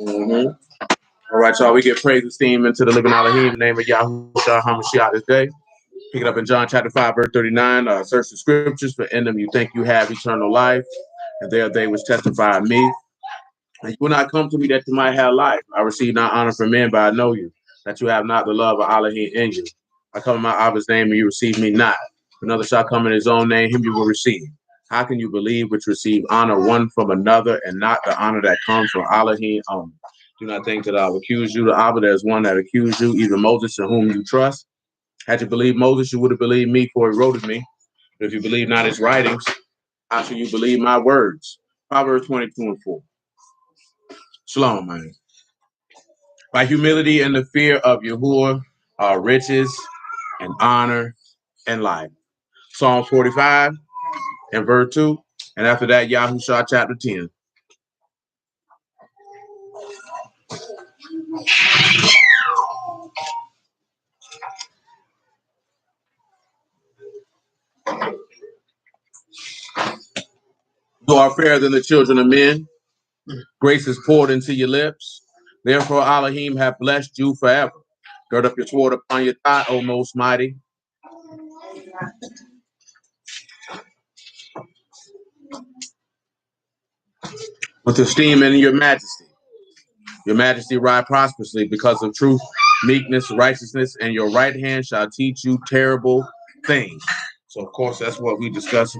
All right, y'all. We get praise, esteem into the living Elohim in the name of Yahushua HaMashiach this day. Pick it up in John chapter 5, verse 39. Search the scriptures, for in them you think you have eternal life, and they are they which testify of me. And you will not come to me that you might have life. I receive not honor from men, but I know you, that you have not the love of Elohim in you. I come in my Abba's name, and you receive me not. Another shall come in his own name, him you will receive. How can you believe which receive honor one from another, and not the honor that comes from Elohim only? Do not think that I will accuse you. The Abba, there is one that accused you, even Moses, in whom you trust. Had you believed Moses, you would have believed me, for he wrote of me. But if you believe not his writings, how shall you believe my words? Proverbs 22:4. Shalom, man. By humility and the fear of Yahuwah are riches and honor and life. Psalm 45 and verse 2. And after that, Yahushua chapter 10. You are fairer than the children of men. Grace is poured into your lips. Therefore, Elohim hath blessed you forever. Gird up your sword upon your thigh, O most mighty. With esteem and your majesty. Your majesty ride prosperously because of truth, meekness, righteousness, and your right hand shall teach you terrible things. So, of course, that's what we discuss.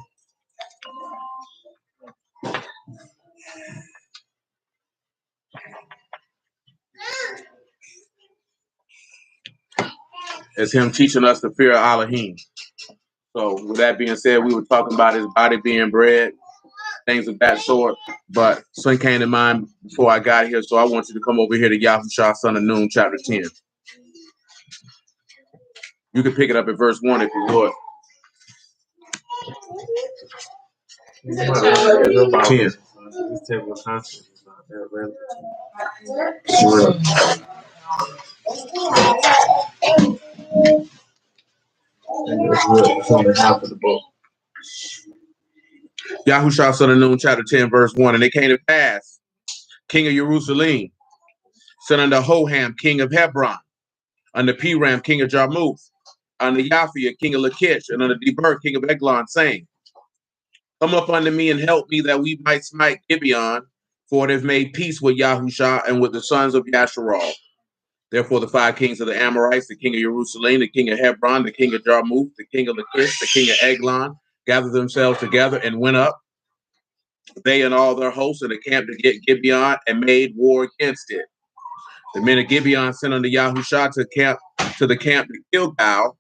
It's him teaching us the fear of Elohim. So, with that being said, we were talking about his body being bread, things of that sort. But something came to mind before I got here, so I want you to come over here to Yahushua, son of Nun, chapter 10. You can pick it up at verse 1 if you would. 10. Yahushua, son of Nun, chapter 10, verse 1. And it came to pass, king of Jerusalem, son unto Hoham, king of Hebron, unto Piram, king of Jarmuth, unto Yaphia, king of Lachish, and unto Deber, king of Eglon, saying, come up unto me and help me that we might smite Gibeon, for it has made peace with Yahushua and with the sons of Yasharal. Therefore the 5 kings of the Amorites, the king of Jerusalem, the king of Hebron, the king of Jarmuth, the king of Lachish, the king of Eglon, gathered themselves together and went up, they and all their hosts, in the camp to get Gibeon, and made war against it. The men of Gibeon sent unto Yahushua to the camp to Gilgal,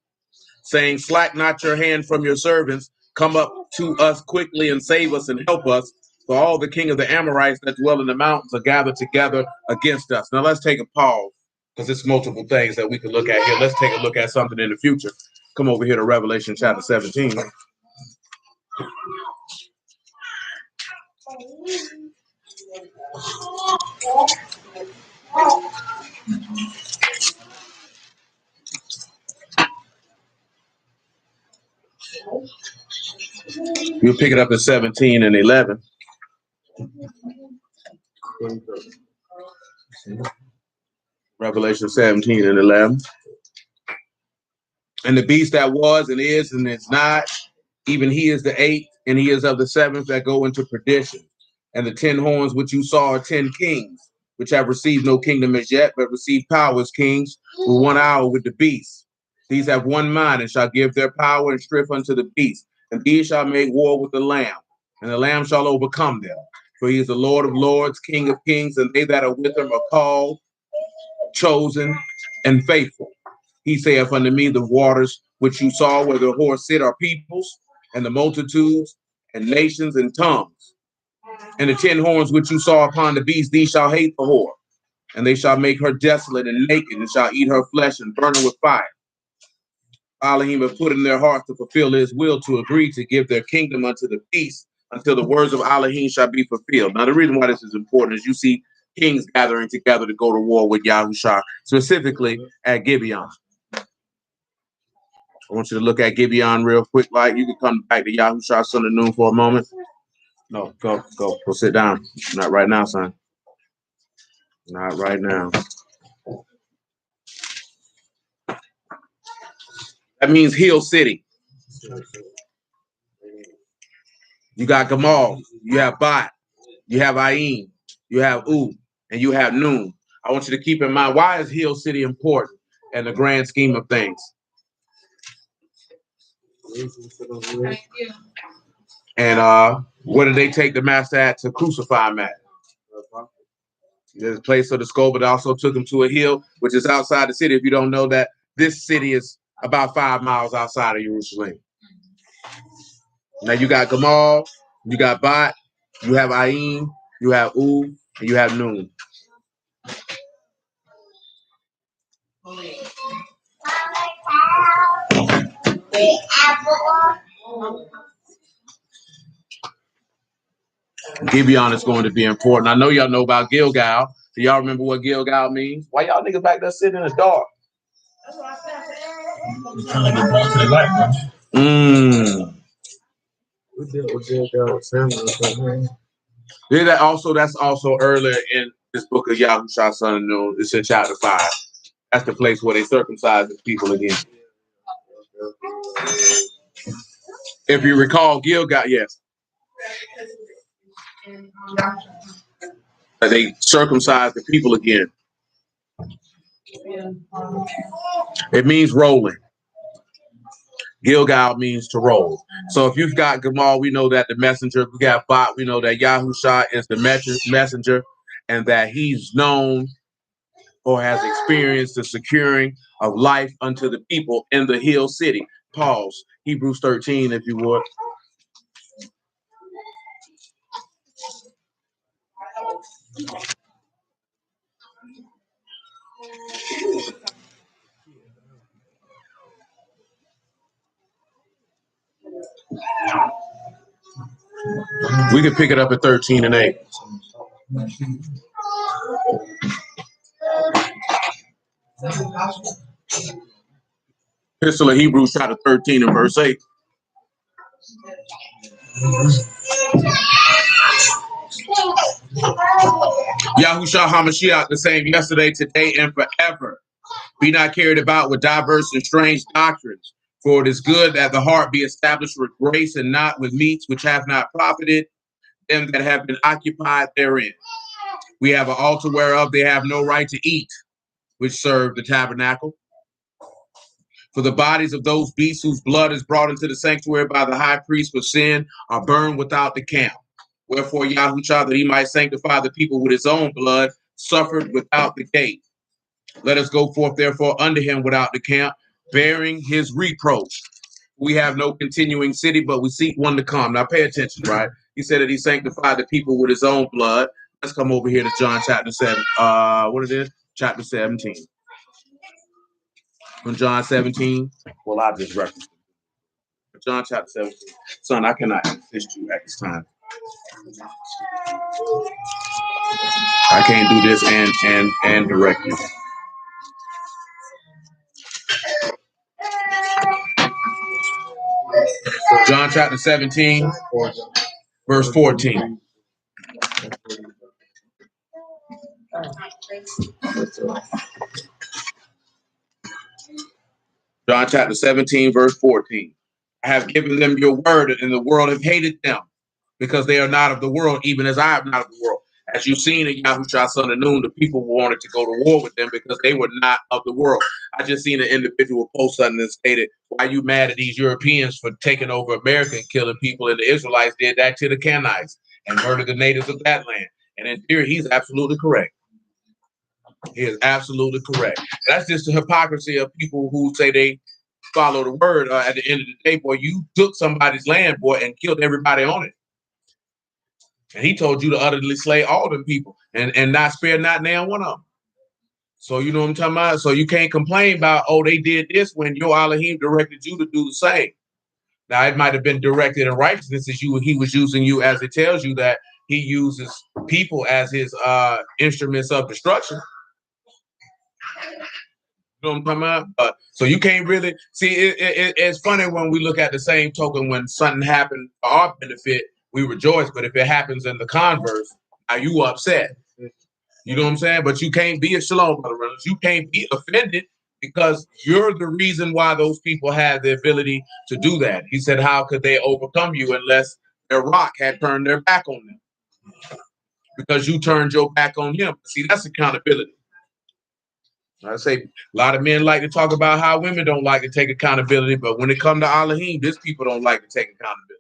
saying, slack not your hand from your servants, come up to us quickly and save us and help us, for all the king of the Amorites that dwell in the mountains are gathered together against us. Now let's take a pause, because it's multiple things that we can look at here. Let's take a look at something in the future. Come over here to Revelation chapter 17. You'll pick it up at 17 and 11. Revelation 17 and 11. And the beast that was and is not, even he is the 8th, and he is of the 7th that go into perdition. And the 10 horns which you saw are 10 kings, which have received no kingdom as yet, but received power as kings for 1 hour with the beast. These have one mind, and shall give their power and strength unto the beast. And these shall make war with the Lamb, and the Lamb shall overcome them. For he is the Lord of lords, King of kings, and they that are with him are called, chosen, and faithful. He saith unto me, the waters which you saw where the horse sit are peoples, and the multitudes, and nations, and tongues. And the 10 horns which you saw upon the beast, these shall hate the whore, and they shall make her desolate and naked, and shall eat her flesh and burn her with fire. Elohim have put in their hearts to fulfill his will, to agree to give their kingdom unto the beast, until the words of Elohim shall be fulfilled. Now, the reason why this is important is you see kings gathering together to go to war with Yahushua, specifically at Gibeon. I want you to look at Gibeon real quick. Like, you can come back to Yahushua, son of Nun, for a moment. No, go sit down. Not right now, son. Not right now. That means Hill City. You got Gamal, you have Bat, you have Ain, you have U, and you have Noon. I want you to keep in mind, why is Hill City important in the grand scheme of things? And where did they take the master at to crucify him at? There's a place of the skull, but also took him to a hill, which is outside the city. If you don't know that, this city is about 5 miles outside of Jerusalem. Now you got Gamal, you got Bat, you have Ain, you have U, and you have Noon. Gibeon is going to be important. I know y'all know about Gilgal. Do y'all remember what Gilgal means? Why y'all niggas back there sitting in the dark? Trying to get back to the light, That's also earlier in this book of Yahushua, son of Nun. It's in chapter 5. That's the place where they circumcise the people again. If you recall, Gilgal, yes. They circumcise the people again. It means rolling. Gilgal means to roll. So if you've got Gamal, we know that the messenger. We got Bot, we know that Yahushua is the messenger, and that he's known or has experienced the securing of life unto the people in the hill city. Pause. Hebrews 13, if you would. We can pick it up at 13 and 8. Epistle of Hebrews chapter 13 and verse 8. Yahushua HaMashiach, the same yesterday, today, and forever. Be not carried about with diverse and strange doctrines, for it is good that the heart be established with grace and not with meats which have not profited them that have been occupied therein. We have an altar whereof they have no right to eat, which serve the tabernacle. For the bodies of those beasts whose blood is brought into the sanctuary by the high priest for sin are burned without the camp. Wherefore Yahushua, that he might sanctify the people with his own blood, suffered without the gate. Let us go forth therefore unto him without the camp, bearing his reproach. We have no continuing city, but we seek one to come. Now pay attention, right? He said that he sanctified the people with his own blood. Let's come over here to John chapter 7. What it is? Chapter 17. From John 17. Well, I just referenced it. John chapter 17. Son, I cannot assist you at this time. I can't do this and direct you. John chapter 17, verse 14. John chapter 17, verse 14. I have given them your word, and the world have hated them, because they are not of the world, even as I am not of the world. As you've seen in Yahushua, son of Nun, the people wanted to go to war with them because they were not of the world. I just seen an individual post something that stated, why are you mad at these Europeans for taking over America and killing people? And the Israelites did that to the Canaanites and murdered the natives of that land. And in theory, he's absolutely correct. He is absolutely correct. That's just the hypocrisy of people who say they follow the word. At the end of the day, boy, you took somebody's land, boy, and killed everybody on it. And he told you to utterly slay all them people and not spare not now one of them. So you know what I'm talking about? So you can't complain about, oh, they did this when your Elohim directed you to do the same. Now, it might have been directed in righteousness as he was using you, as it tells you that he uses people as his instruments of destruction. You know what I'm talking about? So you can't really see it's funny when we look at the same token when something happened for our benefit, we rejoice. But if it happens in the converse, are you upset? You know what I'm saying? But you can't be a shalom, Brother Reynolds. You can't be offended because you're the reason why those people had the ability to do that. He said, how could they overcome you unless their rock had turned their back on them? Because you turned your back on him. See, that's accountability. I say a lot of men like to talk about how women don't like to take accountability, but when it comes to Elohim, these people don't like to take accountability.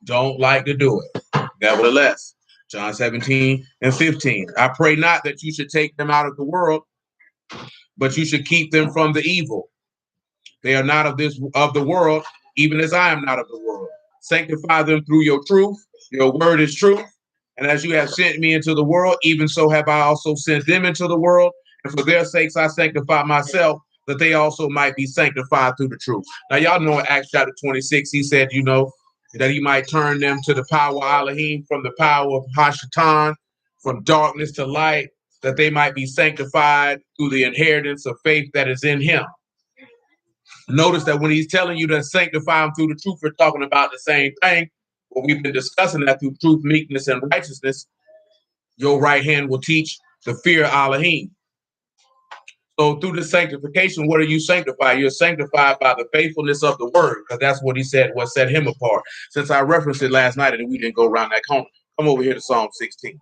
Don't like to do it. Nevertheless, John 17 and 15. I pray not that you should take them out of the world, but you should keep them from the evil. They are not of the world, even as I am not of the world. Sanctify them through your truth. Your word is truth. And as you have sent me into the world, even so have I also sent them into the world. And for their sakes I sanctify myself, that they also might be sanctified through the truth. Now, y'all know in Acts chapter 26, he said, that he might turn them to the power of Elohim, from the power of Hashatan, from darkness to light, that they might be sanctified through the inheritance of faith that is in him. Notice that when he's telling you to sanctify them through the truth, we're talking about the same thing. But we've been discussing that through truth, meekness, and righteousness. Your right hand will teach the fear of Elohim. So through the sanctification, what are you sanctified? You're sanctified by the faithfulness of the word, because that's what he said, what set him apart. Since I referenced it last night and we didn't go around that corner, come over here to Psalm 16.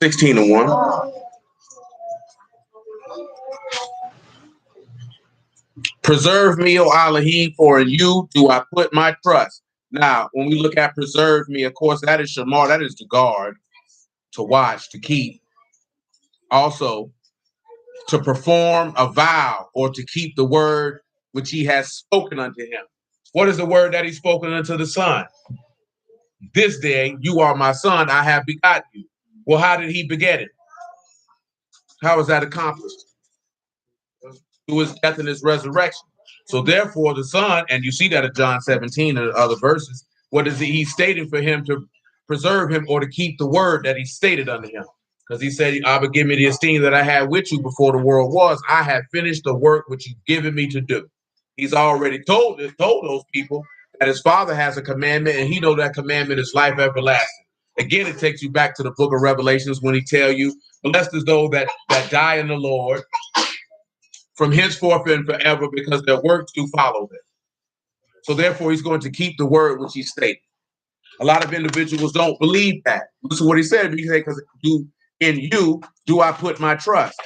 Sixteen and 1. Preserve me, O Elohim, for in you do I put my trust. Now, when we look at preserve me, of course, that is shamar, that is to guard, to watch, to keep. Also, to perform a vow or to keep the word which he has spoken unto him. What is the word that he's spoken unto the son? This day you are my son, I have begotten you. Well, how did he beget it? How was that accomplished? Through his death and his resurrection. So therefore the son, and you see that in John 17 and other verses, what is he stating for him to preserve him or to keep the word that he stated unto him? Because he said, I will give me the esteem that I had with you before the world was. I have finished the work which you've given me to do. He's already told those people that his father has a commandment, and he knows that commandment is life everlasting. Again, it takes you back to the book of Revelations when he tell you, blessed is those that die in the Lord from henceforth and forever, because their works do follow them. So therefore, he's going to keep the word which he stated. A lot of individuals don't believe that. Listen to what he said. He said, because in you do I put my trust.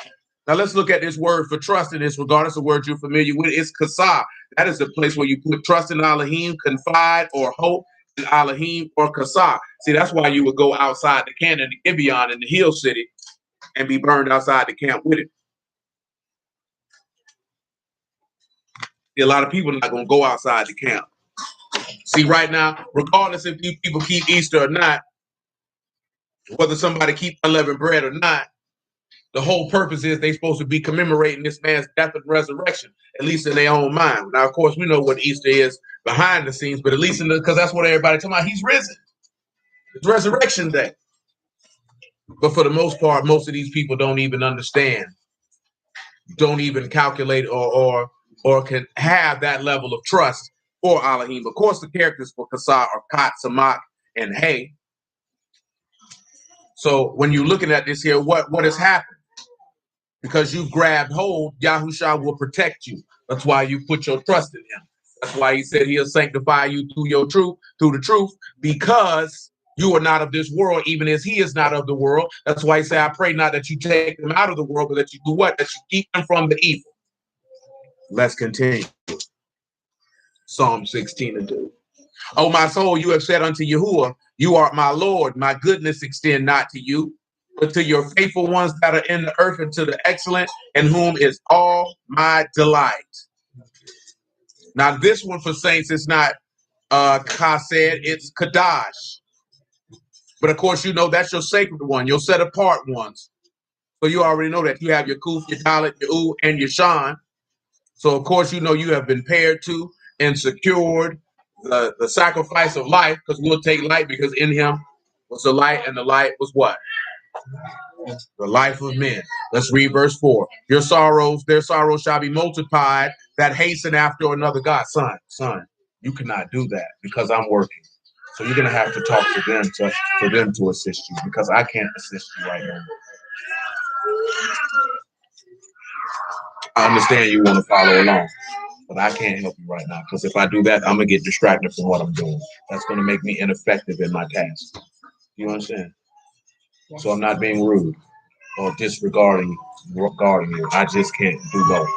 Now let's look at this word for trust in this regard. It's a word you're familiar with. It's kasah. That is the place where you put trust in Elohim, confide or hope in Elohim or kasah. See, that's why you would go outside the camp in the Gibeon in the hill city and be burned outside the camp with it. See, a lot of people are not going to go outside the camp. See, right now, regardless if you people keep Easter or not, whether somebody keep unleavened bread or not, the whole purpose is they're supposed to be commemorating this man's death and resurrection, at least in their own mind. Now, of course, we know what Easter is behind the scenes, but at least because that's what everybody's talking about. He's risen. It's Resurrection Day. But for the most part, most of these people don't even understand, don't even calculate or can have that level of trust for Elohim. Of course, the characters for Kasah are Kot, Samak, and Hay. So when you're looking at this here, what has happened? Because you've grabbed hold, Yahushua will protect you. That's why you put your trust in him. That's why he said he'll sanctify you through the truth, because you are not of this world, even as he is not of the world. That's why he said, I pray not that you take them out of the world, but that you do what? That you keep them from the evil. Let's continue. Psalm 16 and 2. O my soul, you have said unto Yahuwah, you are my Lord. My goodness extend not to you, but to your faithful ones that are in the earth, and to the excellent, in whom is all my delight. Now, this one for saints is not Kased, it's Kadash. But of course, you know that's your sacred one, your set apart ones. So you already know that you have your Kuf, your Dalit, your U, and your Shan. So of course, you know you have been paired to and secured the sacrifice of life, because we'll take light, because in him was the light, and the light was what? The life of men. Let's read verse 4. Their sorrows shall be multiplied that hasten after another God. Son, you cannot do that because I'm working. So you're gonna have to talk to them for them to assist you because I can't assist you right now. I understand you want to follow along, but I can't help you right now because if I do that, I'm gonna get distracted from what I'm doing. That's gonna make me ineffective in my task. You understand? So I'm not being rude or disregarding you. I just can't do both.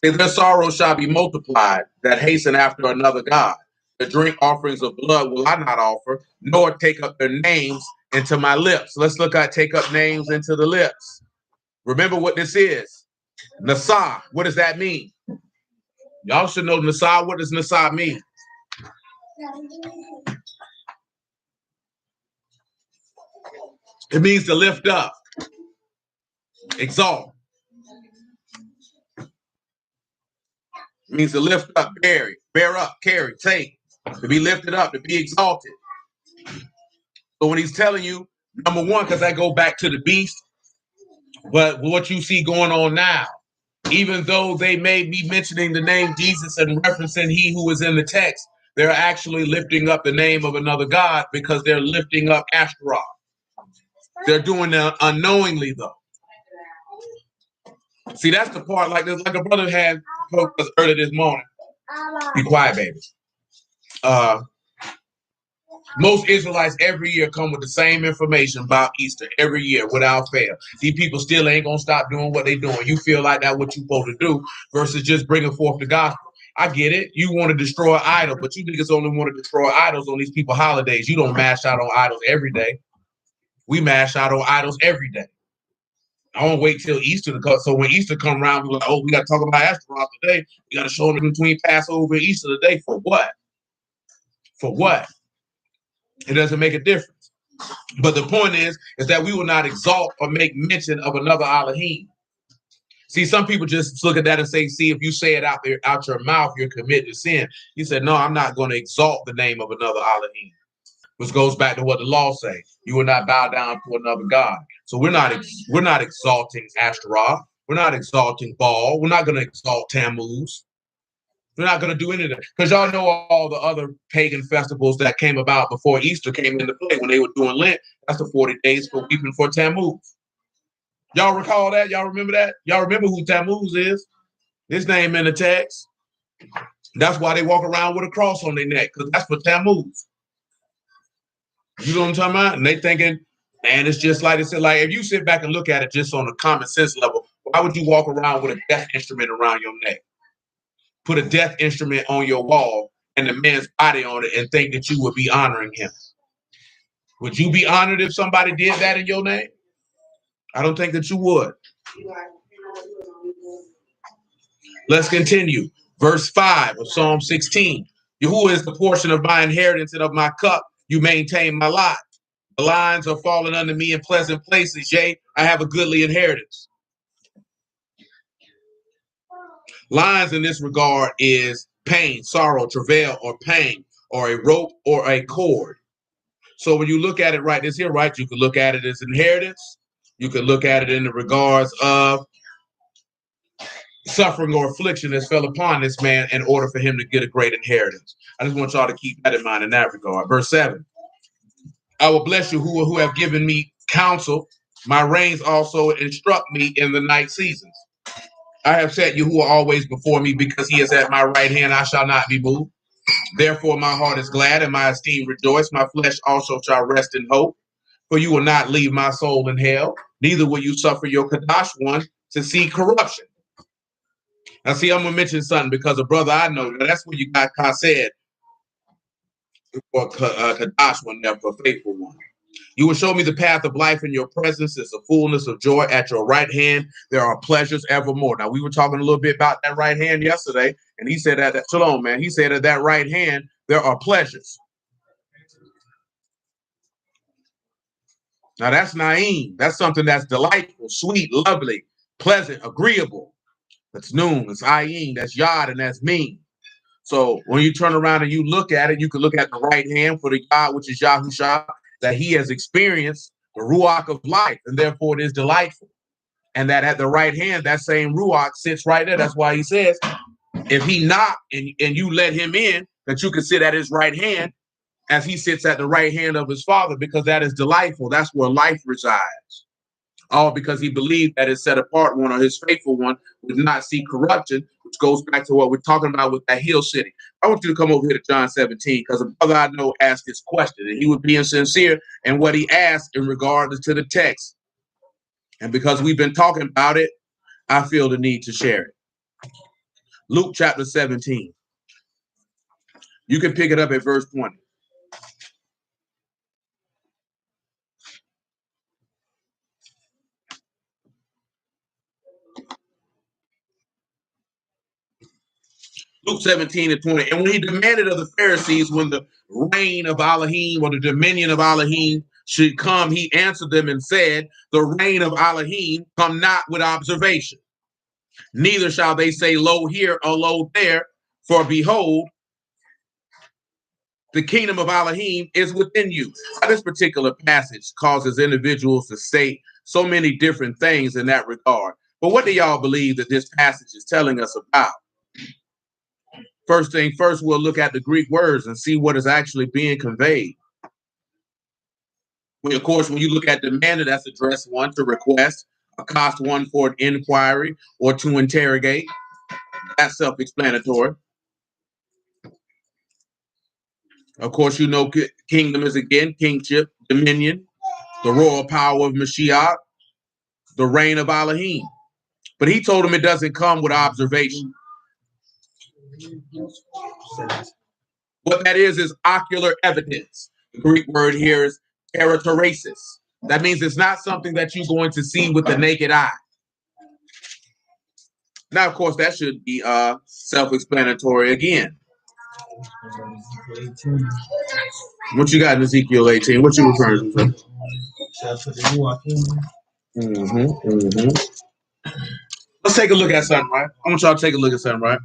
Their sorrow shall be multiplied that hasten after another God. The drink offerings of blood will I not offer, nor take up their names into my lips. Let's look at take up names into the lips. Remember what this is. Nasah. What does that mean? Y'all should know Nasah. What does Nasah mean? It means to lift up, exalt. It means to lift up, bear up, carry, take, to be lifted up, to be exalted. So when he's telling you, number one, because I go back to the beast, but what you see going on now, even though they may be mentioning the name Jesus and referencing he who is in the text, they're actually lifting up the name of another God because they're lifting up Ashtaroth. They're doing it unknowingly, though. See, that's the part, like a brother had spoke us earlier this morning. Be quiet, baby. Most Israelites every year come with the same information about Easter every year without fail. These people still ain't gonna stop doing what they're doing. You feel like that's what you're supposed to do versus just bringing forth the gospel. I get it. You want to destroy an idol, but you niggas only want to destroy idols on these people holidays. You don't mash out on idols every day. We mash out on idols every day. I don't wait till Easter to come. So when Easter come around, we're like, oh, we got to talk about Ashtaroth today. We got to show them between Passover and Easter today. For what? For what? It doesn't make a difference. But the point is that we will not exalt or make mention of another Elohim. See, some people just look at that and say, see, if you say it out there, out your mouth, you're committing sin. He said, no, I'm not going to exalt the name of another Elohim. Which goes back to what the law say. You will not bow down to another God. So we're not exalting Ashtaroth. We're not exalting Baal. We're not going to exalt Tammuz. We're not going to do any of that. Because y'all know all the other pagan festivals that came about before Easter came into play. When they were doing Lent, that's the 40 days for weeping for Tammuz. Y'all recall that? Y'all remember that? Y'all remember who Tammuz is? His name in the text. That's why they walk around with a cross on their neck, because that's for Tammuz. You know what I'm talking about? And they thinking, man, it's just like it's like if you sit back and look at it just on a common sense level, why would you walk around with a death instrument around your neck? Put a death instrument on your wall and the man's body on it and think that you would be honoring him. Would you be honored if somebody did that in your name? I don't think that you would. Let's continue. Verse 5 of Psalm 16. Yahuwah is the portion of my inheritance and of my cup. You maintain my lot. The lines are falling under me in pleasant places. Yea, I have a goodly inheritance. Lines in this regard is pain, sorrow, travail, or pain, or a rope or a cord. So when you look at it right this here, right, you can look at it as inheritance. You can look at it in the regards of suffering or affliction that fell upon this man in order for him to get a great inheritance. I just want y'all to keep that in mind in that regard. Verse 7. I will bless you who have given me counsel. My reins also instruct me in the night seasons. I have set you who are always before me, because he is at my right hand, I shall not be moved. Therefore my heart is glad and my esteem rejoice. My flesh also shall rest in hope. For you will not leave my soul in hell, neither will you suffer your Kadash one to see corruption. Now see, I'm going to mention something because a brother I know, that's what you got said for Kadash one there, for faithful one. You will show me the path of life. In your presence is the fullness of joy. At your right hand, there are pleasures evermore. Now, we were talking a little bit about that right hand yesterday, and he said that, shalom, man. He said at that right hand, there are pleasures. Now, that's naim. That's something that's delightful, sweet, lovely, pleasant, agreeable. That's noon. That's ayin. That's yad, and that's mean. So when you turn around and you look at it, you can look at the right hand for the God, which is Yahushua, that he has experienced the Ruach of life, and therefore it is delightful. And that at the right hand, that same Ruach sits right there. That's why he says, if he knock and you let him in, that you can sit at his right hand as he sits at the right hand of his Father, because that is delightful. That's where life resides. All because he believed that his set apart one, or his faithful one, would not see corruption, which goes back to what we're talking about with that hill city. I want you to come over here to John 17, because a brother I know asked this question, and he was being sincere in what he asked in regards to the text. And because we've been talking about it, I feel the need to share it. Luke chapter 17. You can pick it up at verse 20. Luke 17 and 20. And when he demanded of the Pharisees when the reign of Elohim or the dominion of Elohim should come, he answered them and said, the reign of Elohim come not with observation. Neither shall they say, lo here or lo there, for behold, the kingdom of Elohim is within you. Now, this particular passage causes individuals to say so many different things in that regard. But what do y'all believe that this passage is telling us about? First thing first, we'll look at the Greek words and see what is actually being conveyed. Well, of course, when you look at demanded, that's address one, to request, accost one for an inquiry or to interrogate. That's self-explanatory. Of course, you know kingdom is again kingship, dominion, the royal power of Mashiach, the reign of Elohim. But he told him it doesn't come with observation. What that is ocular evidence. The Greek word here is keratoresis. That means it's not something that you're going to see with the naked eye. Now, of course, that should be self-explanatory again. What you got in Ezekiel 18? What you referring to? Let's take a look at something, right? I want y'all to take a look at something, right?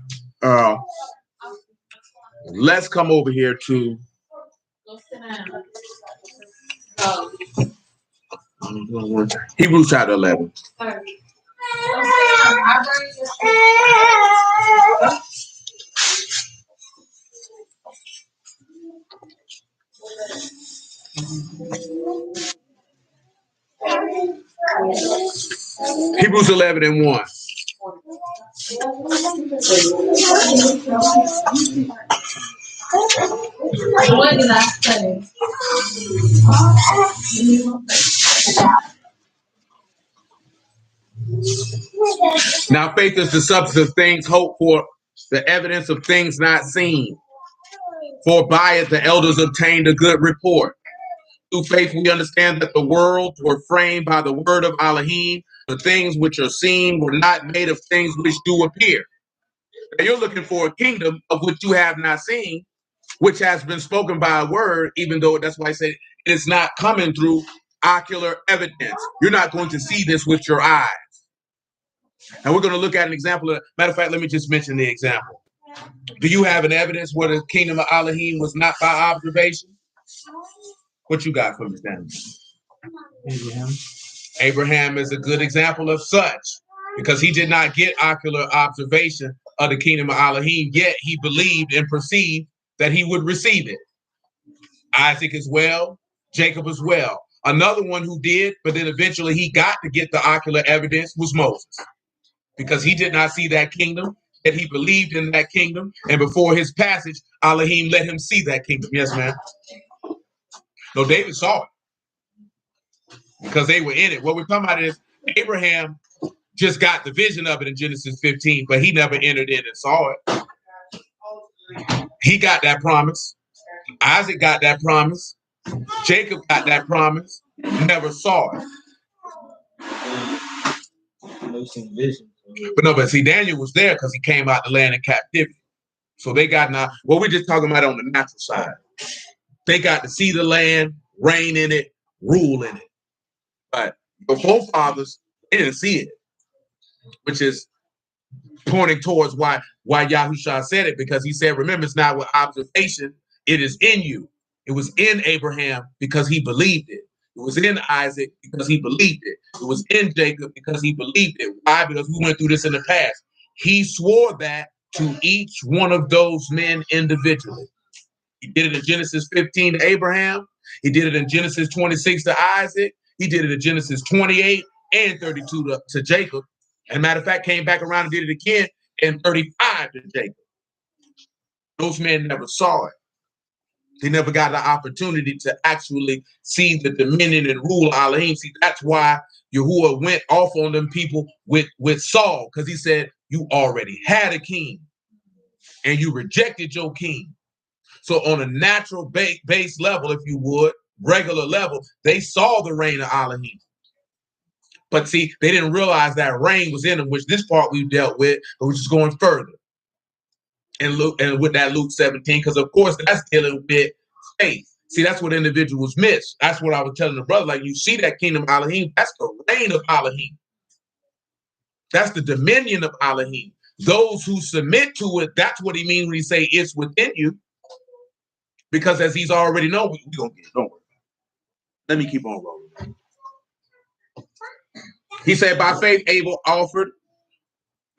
Let's come over here to Hebrews chapter 11. Hebrews 11 and 1. Now faith is the substance of things hoped for, the evidence of things not seen. For by it the elders obtained a good report. Through faith we understand that the worlds were framed by the word of Elohim. The things which are seen were not made of things which do appear. Now you're looking for a kingdom of which you have not seen, which has been spoken by a word, even though that's why I say it's not coming through ocular evidence. You're not going to see this with your eyes. And we're going to look at an example. Matter of fact, let me just mention the example. Do you have an evidence where the kingdom of Elohim was not by observation? What you got for me, Stanley? Abraham. Abraham is a good example of such, because he did not get ocular observation of the kingdom of Elohim, yet he believed and perceived that he would receive it. Isaac as well, Jacob as well. Another one who did, but then eventually he got to get the ocular evidence was Moses, because he did not see that kingdom, that he believed in that kingdom, and before his passage, Elohim let him see that kingdom. Yes, ma'am. No, David saw it because they were in it. What we're talking about is Abraham just got the vision of it in Genesis 15, but he never entered in and saw it. He got that promise. Isaac got that promise. Jacob got that promise. Never saw it. But see, Daniel was there because he came out the land in captivity. So they got now, what we're just talking about on the natural side. They got to see the land, reign in it, rule in it. But your forefathers, they didn't see it, which is pointing towards why Yahushua said it, because he said, remember, it's not with observation, it is in you. It was in Abraham because he believed it. It was in Isaac because he believed it. It was in Jacob because he believed it. Why? Because we went through this in the past. He swore that to each one of those men individually. He did it in Genesis 15 to Abraham. He did it in Genesis 26 to Isaac. He did it in Genesis 28 and 32 to Jacob. And matter of fact, came back around and did it again in 35 to Jacob. Those men never saw it. They never got the opportunity to actually see the dominion and rule of Elohim. See, that's why Yahuwah went off on them people with Saul, because he said, you already had a king and you rejected your king. So on a natural base level, if you would, regular level, they saw the reign of Elohim. But see, they didn't realize that reign was in them, which this part we've dealt with, but we're just going further. And with that Luke 17, because of course that's dealing with faith. See, that's what individuals miss. That's what I was telling the brother. Like, you see that kingdom of Elohim, that's the reign of Elohim. That's the dominion of Elohim. Those who submit to it, that's what he means when he say it's within you. Because as he's already known, we're gonna get it. Don't worry. Let me keep on rolling. He said, by faith, Abel offered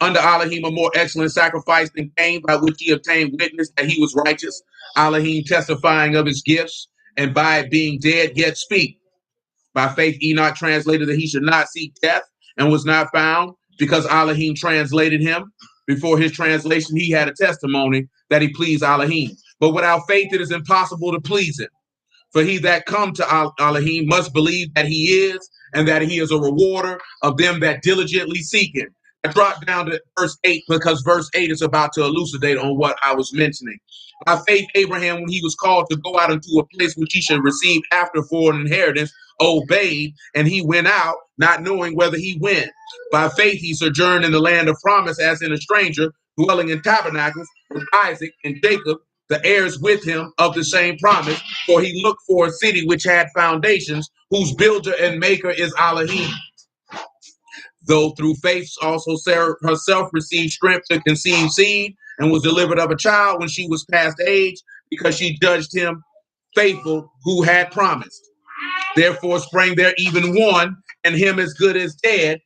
under Elohim a more excellent sacrifice than Cain, by which he obtained witness that he was righteous, Elohim testifying of his gifts, and by it being dead yet speak. By faith Enoch translated that he should not see death, and was not found, because Elohim translated him. Before his translation, he had a testimony that he pleased Elohim. But without faith it is impossible to please him. For he that come to Elohim must believe that he is, and that he is a rewarder of them that diligently seek him. I dropped down to verse 8 because verse 8 is about to elucidate on what I was mentioning. By faith, Abraham, when he was called to go out into a place which he should receive after for an inheritance, obeyed, and he went out, not knowing whether he went. By faith, he sojourned in the land of promise as in a stranger, dwelling in tabernacles with Isaac and Jacob, the heirs with him of the same promise, for he looked for a city which had foundations, whose builder and maker is Elohim. Though through faith also Sarah herself received strength to conceive seed, and was delivered of a child when she was past age, because she judged him faithful who had promised. Therefore sprang there even one, and him as good as dead.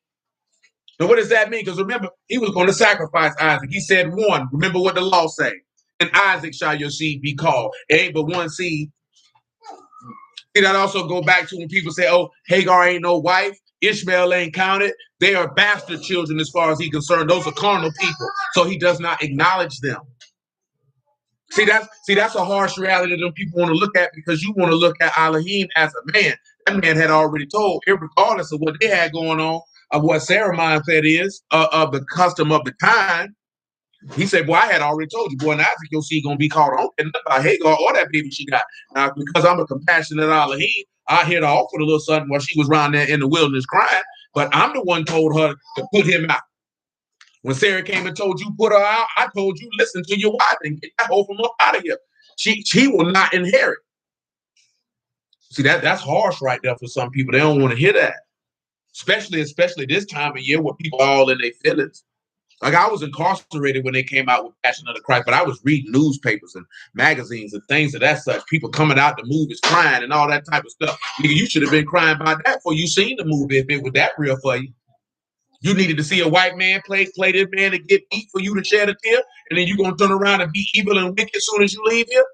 Now what does that mean? Because remember, he was going to sacrifice Isaac. He said one. Remember what the law say. And Isaac shall your seed be called. It ain't but one seed. See, that also go back to when people say, oh, Hagar ain't no wife, Ishmael ain't counted. They are bastard children as far as he's concerned. Those are carnal people. So he does not acknowledge them. See, that's a harsh reality that people want to look at, because you want to look at Elohim as a man. That man had already told, regardless of what they had going on, of what Sarah mindset is, of the custom of the time. He said, boy, I had already told you, boy, in Isaac, your seed going to be called. I don't care nothing about Hagar or that baby she got. Now, because I'm a compassionate Elohim, I had to offer the little son while she was around there in the wilderness crying, but I'm the one told her to put him out. When Sarah came and told you put her out, I told you, listen to your wife and get that whole from up out of here. She will not inherit. See, that's harsh right there for some people. They don't want to hear that. Especially this time of year where people are all in their feelings. Like, I was incarcerated when they came out with Passion of the Christ, but I was reading newspapers and magazines and things of that such. People coming out the movies crying and all that type of stuff. Nigga, you should have been crying about that before you seen the movie if it was that real for you. You needed to see a white man play this man to get beat for you to shed a tear, and then you're going to turn around and be evil and wicked as soon as you leave here?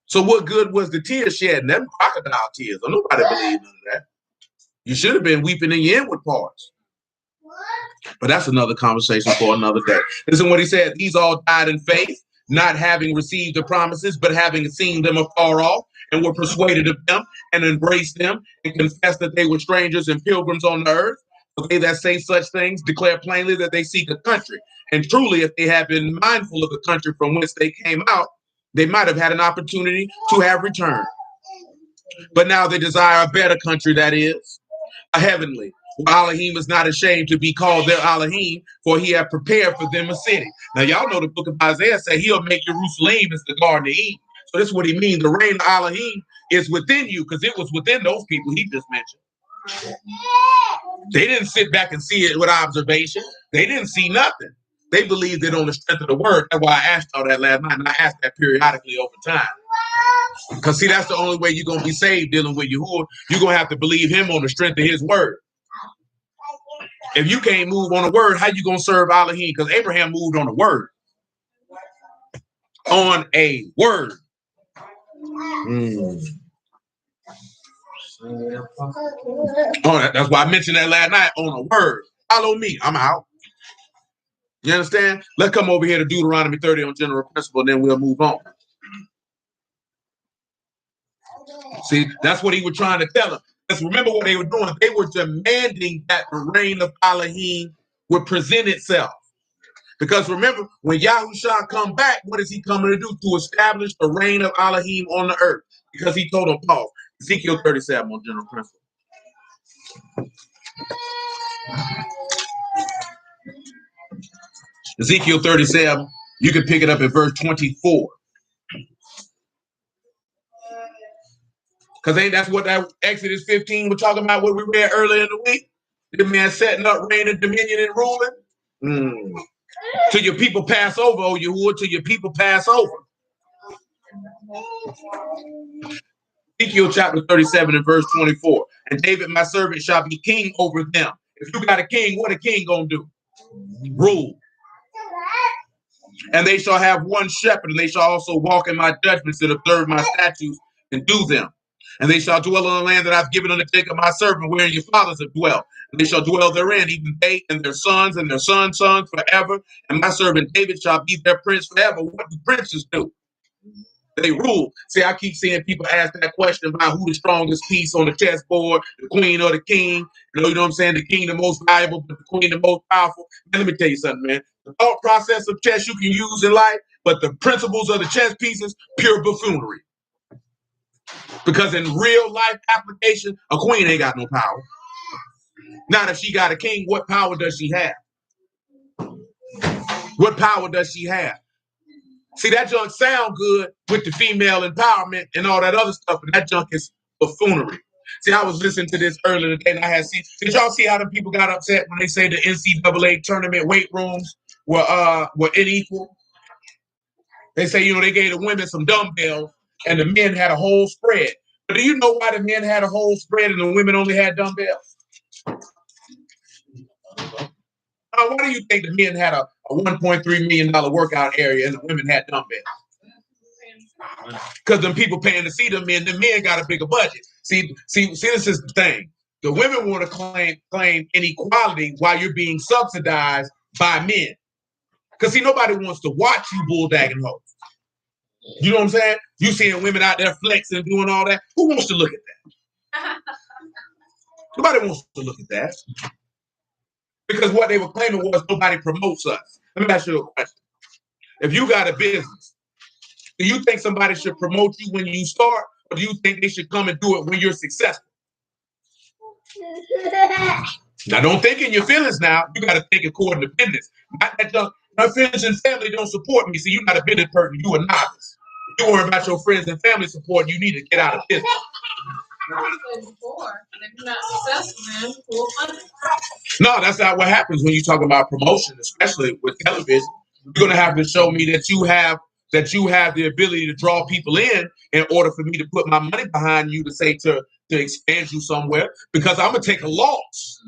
So what good was the tears shedding? Them crocodile tears. Nobody believed none of that. You should have been weeping in your inward parts. But that's another conversation for another day. Listen what he said. These all died in faith, not having received the promises, but having seen them afar off, and were persuaded of them, and embraced them, and confessed that they were strangers and pilgrims on the earth. So they that say such things declare plainly that they seek a country. And truly, if they had been mindful of the country from whence they came out, they might have had an opportunity to have returned. But now they desire a better country, that is, a heavenly. Elohim is not ashamed to be called their Elohim, for he hath prepared for them a city. Now, y'all know the book of Isaiah say he'll make Jerusalem as the Garden of Eden. So this is what he means. The reign of Elohim is within you, because it was within those people he just mentioned. They didn't sit back and see it with observation. They didn't see nothing. They believed it on the strength of the word. That's why I asked all that last night, and I asked that periodically over time. Because see, that's the only way you're gonna be saved dealing with Yahuwah. You're gonna have to believe him on the strength of his word. If you can't move on the word, how you gonna serve Elohim? Because Abraham moved on the word. On a word. Oh, that's why I mentioned that last night. On a word. Follow me. I'm out. You understand? Let's come over here to Deuteronomy 30 on general principle, and then we'll move on. See, that's what he was trying to tell them. Because remember what they were doing. They were demanding that the reign of Elohim would present itself. Because remember, when Yahushua come back, what is he coming to do? To establish the reign of Elohim on the earth. Because he told them, Paul, Ezekiel 37 on general principle. Ezekiel 37, you can pick it up at verse 24. Because ain't that's what that Exodus 15 we're talking about, what we read earlier in the week? The man setting up reign and dominion and ruling. Till your people pass over, oh Yahuwah, till your people pass over. Ezekiel chapter 37 and verse 24. And David, my servant, shall be king over them. If you got a king, what a king gonna do? Rule. And they shall have one shepherd, and they shall also walk in my judgments and observe my statutes and do them. And they shall dwell in the land that I've given unto Jacob my servant, wherein your fathers have dwelt. And they shall dwell therein, even they and their sons and their sons' sons forever. And my servant David shall be their prince forever. What do princes do? They rule. See, I keep seeing people ask that question about who the strongest piece on the chessboard, the queen or the king. You know what I'm saying? The king the most valuable, but the queen the most powerful. And let me tell you something, man. The thought process of chess you can use in life, but the principles of the chess pieces, pure buffoonery. Because in real life application, a queen ain't got no power. Not if she got a king, what power does she have? What power does she have? See, that junk sound good with the female empowerment and all that other stuff, but that junk is buffoonery. See, I was listening to this earlier today, and I had seen. Did y'all see how the people got upset when they say the NCAA tournament weight rooms were unequal? They say, you know, they gave the women some dumbbells, and the men had a whole spread. But do you know why the men had a whole spread and the women only had dumbbells? Why do you think the men had a $1.3 million workout area and the women had dumbbells? Because them people paying to see the men got a bigger budget. See, this is the thing. The women want to claim inequality while you're being subsidized by men. Because see, nobody wants to watch you bulldagging hoes. You know what I'm saying? You seeing women out there flexing, doing all that. Who wants to look at that? Nobody wants to look at that. Because what they were claiming was nobody promotes us. Let me ask you a question. If you got a business, do you think somebody should promote you when you start, or do you think they should come and do it when you're successful? Now, don't think in your feelings now. You got to think according to business. Not that my friends and family don't support me. See, you're not a business person. You a novice. If you worry about your friends and family support, you need to get out of business. No, that's not what happens when you talk about promotion, especially with television. You're gonna have to show me that you have the ability to draw people in order for me to put my money behind you to expand you somewhere, because I'm gonna take a loss.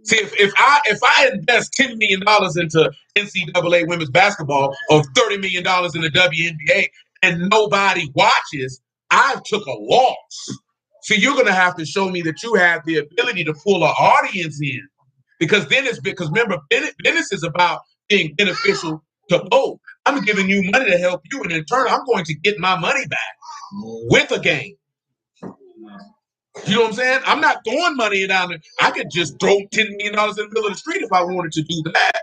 See, if I invest $10 million into NCAA women's basketball or $30 million in the WNBA and nobody watches, I took a loss. See, you're going to have to show me that you have the ability to pull an audience in, because remember, business is about being beneficial to both. I'm giving you money to help you, and in turn, I'm going to get my money back with a gain. You know what I'm saying? I'm not throwing money down there. I could just throw $10 million in the middle of the street if I wanted to do that.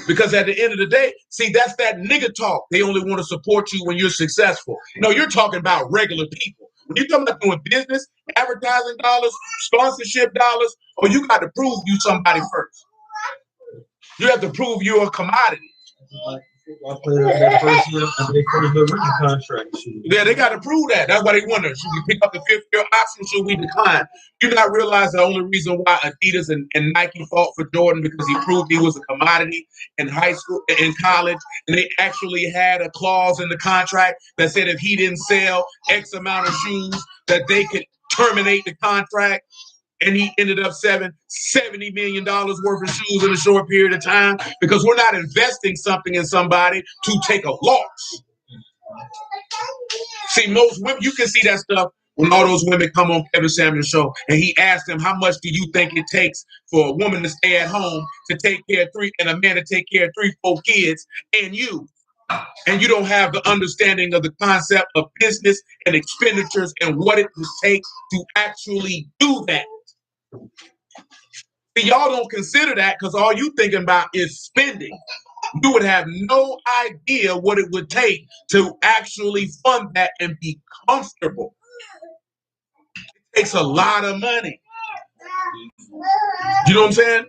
Because at the end of the day, see, that's that nigga talk. They only want to support you when you're successful. No, you're talking about regular people. When you're talking about doing business, advertising dollars, sponsorship dollars, or you got to prove you somebody first. You have to prove you're a commodity. That first year, they first little rookie contract. Yeah, they got to prove that. That's why they wonder, should we pick up the fifth year option? Should we decline? You not realize the only reason why Adidas and Nike fought for Jordan because he proved he was a commodity in high school, in college, and they actually had a clause in the contract that said if he didn't sell X amount of shoes, that they could terminate the contract. And he ended up selling $70 million worth of shoes in a short period of time because we're not investing something in somebody to take a loss. See, most women, you can see that stuff when all those women come on Kevin Samuel's show and he asks them, how much do you think it takes for a woman to stay at home to take care of three and a man to take care of 3-4 kids and you don't have the understanding of the concept of business and expenditures and what it would take to actually do that. See, y'all don't consider that because all you thinking about is spending. You would have no idea what it would take to actually fund that and be comfortable. It takes a lot of money. You know what I'm saying?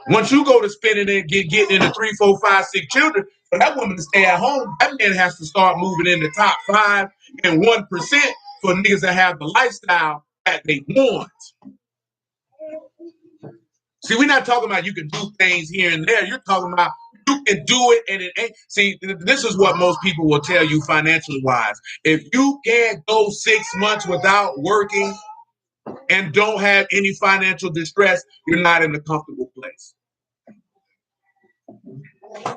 Once you go to spending and getting into 3, 4, 5, 6 children, for that woman to stay at home, that man has to start moving in the top 5 and 1% for niggas that have the lifestyle that they want. See, we're not talking about you can do things here and there. You're talking about you can do it and it ain't. See, this is what most people will tell you financially wise. If you can't go 6 months without working and don't have any financial distress, you're not in a comfortable place.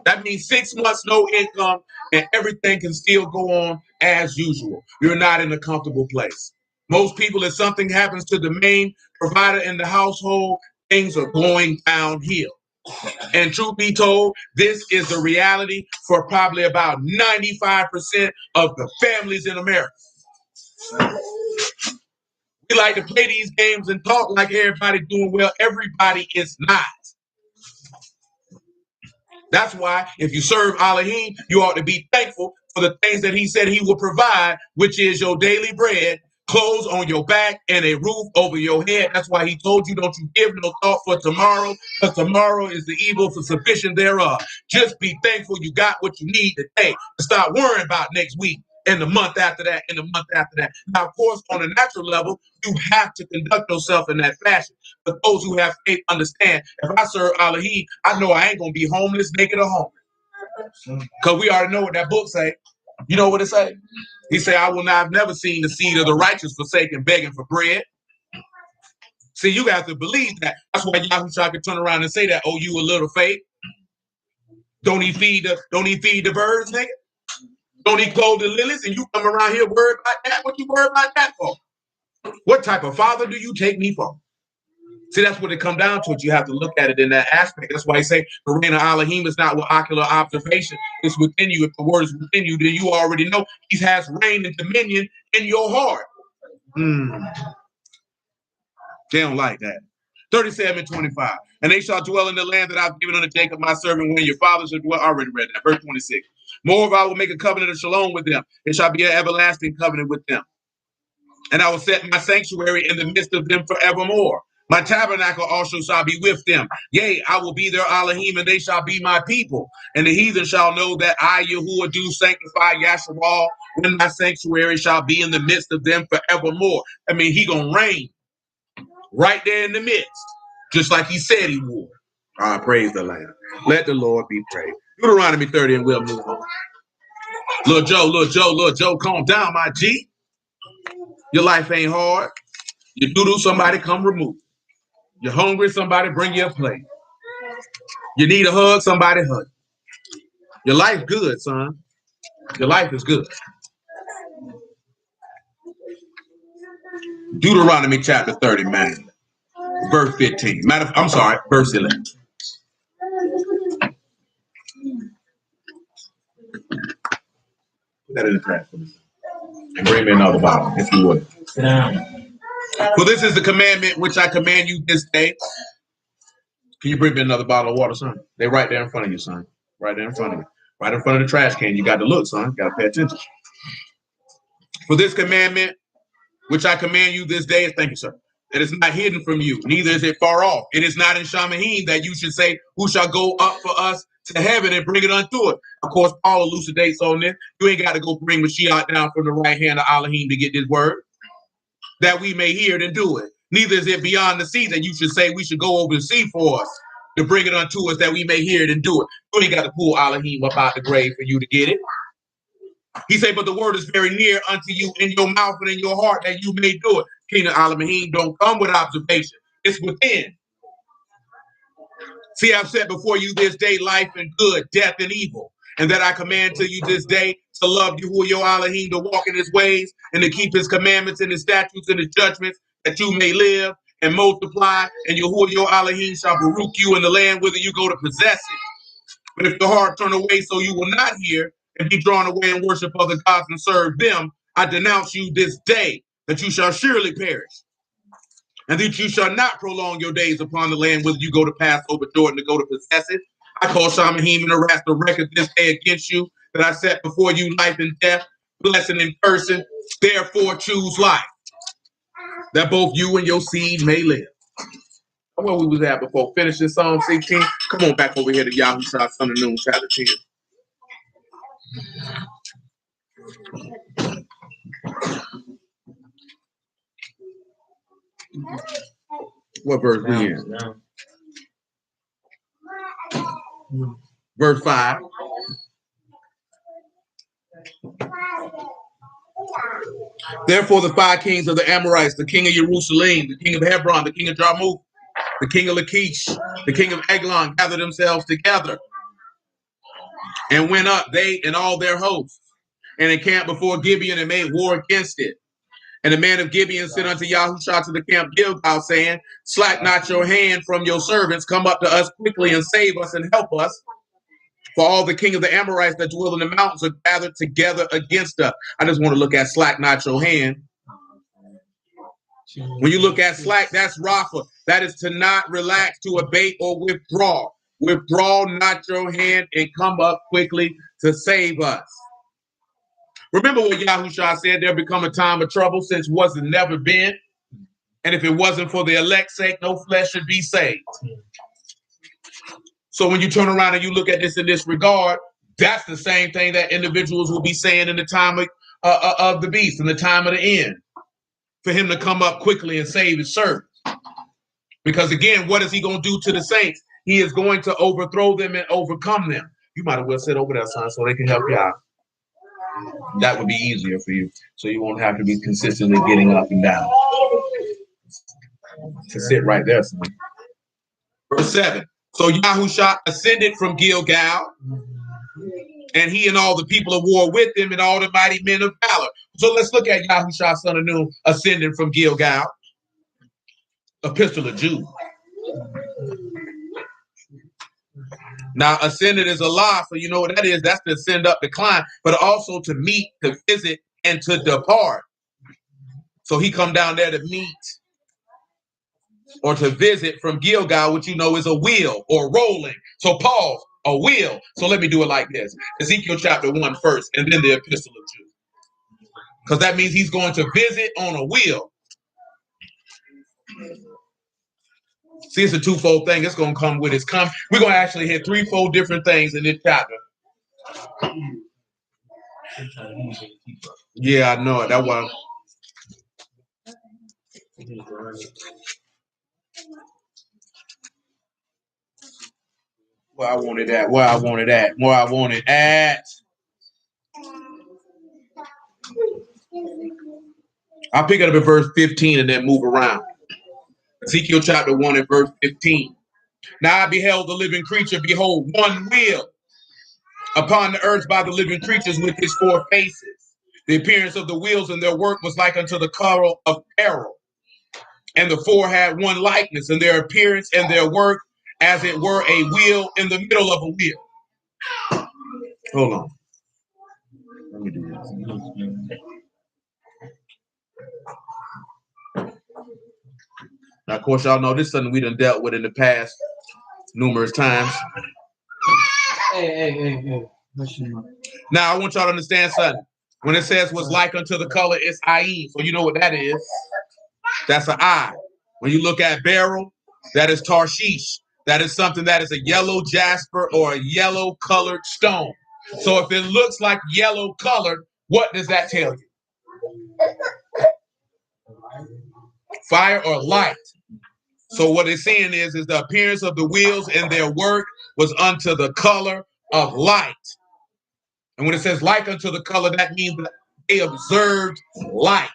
That means 6 months, no income, and everything can still go on as usual. You're not in a comfortable place. Most people, if something happens to the main provider in the household, things are going downhill. And truth be told, this is the reality for probably about 95% of the families in America. We like to play these games and talk like everybody doing well. Everybody is not. That's why if you serve Elohim, you ought to be thankful for the things that he said he will provide, which is your daily bread, clothes on your back, and a roof over your head. That's why he told you, don't you give no thought for tomorrow, because tomorrow is the evil for sufficient thereof. Just be thankful you got what you need today to start worrying about next week and the month after that and the month after that. Now, of course, on a natural level, you have to conduct yourself in that fashion. But those who have faith understand, if I serve Elohim, I know I ain't going to be homeless, naked, or hungry. Because we already know what that book say. You know what it say? He said, I will not have never seen the seed of the righteous forsaken, begging for bread. See, you have to believe that. That's why Yahushua can turn around and say that, oh, you a little faith. Don't he feed the birds, nigga? Don't he clothe the lilies? And you come around here worried about that? What you worried about that for? What type of father do you take me for? See, that's what it comes down to. You have to look at it in that aspect. That's why I say the reign of Elohim is not with ocular observation. It's within you. If the word is within you, then you already know he has reign and dominion in your heart. They don't like that. 37:25. And they shall dwell in the land that I've given unto Jacob, my servant, when your fathers shall dwell. I already read that. Verse 26. Moreover, I will make a covenant of shalom with them. It shall be an everlasting covenant with them. And I will set my sanctuary in the midst of them forevermore. My tabernacle also shall be with them. Yea, I will be their Elohim, and they shall be my people. And the heathen shall know that I, Yahuwah, do sanctify Yasharal, when my sanctuary shall be in the midst of them forevermore. I mean, he gonna reign right there in the midst, just like he said he would. All right, praise the Lamb. Let the Lord be praised. Deuteronomy 30, and we'll move on. Little Joe, calm down, my G. Your life ain't hard. You do somebody come remove. You're hungry, somebody bring you a plate. You need a hug, somebody hug. Your life good, son. Your life is good. Deuteronomy chapter 30, man. Verse 15. Verse 11. Put that in the trash for me. And bring me another bottle, if you would. For this is the commandment which I command you this day. Can you bring me another bottle of water, son? They right there in front of you, son. Right there in front of you. Right in front of the trash can. You got to look, son. Got to pay attention. For this commandment which I command you this day, thank you, sir. It is not hidden from you, neither is it far off. It is not in Shamahim that you should say, who shall go up for us to heaven and bring it unto it. Of course, Paul elucidates on this. You ain't got to go bring Mashiach down from the right hand of Elohim to get this word, that we may hear it and do it. Neither is it beyond the sea that you should say we should go over the sea for us to bring it unto us that we may hear it and do it. You ain't got to pull Elohim up out the grave for you to get it. He said, but the word is very near unto you in your mouth and in your heart that you may do it. Kingdom Elohim don't come with observation. It's within. See, I've set before you this day life and good, death and evil. And that I command to you this day to love Yahuwah your Elohim, to walk in his ways and to keep his commandments and his statutes and his judgments, that you may live and multiply. And Yahuwah your Elohim shall baruch you in the land whither you go to possess it. But if your heart turn away so you will not hear and be drawn away and worship other gods and serve them, I denounce you this day that you shall surely perish, and that you shall not prolong your days upon the land whither you go to pass over Jordan to go to possess it. I call Shamahim and harass the record this day against you, that I set before you life and death, blessing and cursing. Therefore choose life, that both you and your seed may live. Where we was at before finishing Psalm 16. Come on back over here to Yahushua, Son of Noon, chapter 10. What verse we in? Verse 5. Therefore the 5 kings of the Amorites, the king of Jerusalem, the king of Hebron, the king of Jarmuth, the king of Lachish, the king of Eglon, gathered themselves together and went up, they and all their hosts, and encamped before Gibeon and made war against it. And the man of Gibeon sent unto Yahushua to the camp Gilgal, saying, slack not your hand from your servants, come up to us quickly and save us and help us. For all the king of the Amorites that dwell in the mountains are gathered together against us. I just want to look at slack not your hand. When you look at slack, that's Rafa. That is to not relax, to abate or withdraw. Withdraw not your hand and come up quickly to save us. Remember what Yahushua said, there'll become a time of trouble since wasn't never been. And if it wasn't for the elect's sake, no flesh should be saved. So when you turn around and you look at this in this regard, that's the same thing that individuals will be saying in the time of the beast, in the time of the end, for him to come up quickly and save his servants. Because again, what is he going to do to the saints? He is going to overthrow them and overcome them. You might as well sit over there, son, so they can help you out. That would be easier for you, so you won't have to be consistently getting up and down. To sit right there, son. Verse 7. So Yahushua ascended from Gilgal, and he and all the people of war with him, and all the mighty men of valor. So let's look at Yahushua, son of Nun, ascending from Gilgal. Epistle of Jude. Now, ascended is a lie, so you know what that is. That's to ascend up, decline, but also to meet, to visit, and to depart. So he come down there to meet or to visit from Gilgal, which you know is a wheel or rolling. So pause, a wheel. So let me do it like this. Ezekiel chapter 1 first, and then the Epistle of Jude. Because that means he's going to visit on a wheel. See, it's a twofold thing. It's going to come with its We're going to actually hit threefold different things in this chapter. Yeah, I know it. That one. Where I wanted at. Where I wanted at. Where I wanted at. I'll pick it up at verse 15 and then move around. Ezekiel chapter 1 and verse 15. Now I beheld the living creature, behold, one wheel upon the earth by the living creatures with his 4 faces. The appearance of the wheels and their work was like unto the color of beryl. And the 4 had one likeness, and their appearance and their work as it were a wheel in the middle of a wheel. Hold on. Let me do this. Now, of course, y'all know this is something we done dealt with in the past numerous times. Hey. Now, I want y'all to understand something. When it says was like unto the color, it's Ayin. So you know what that is. That's an eye. When you look at beryl, that is Tarshish. That is something that is a yellow jasper or a yellow colored stone. So if it looks like yellow colored, what does that tell you? Fire or light. So what it's saying is the appearance of the wheels and their work was unto the color of light. And when it says like unto the color, that means that they observed light.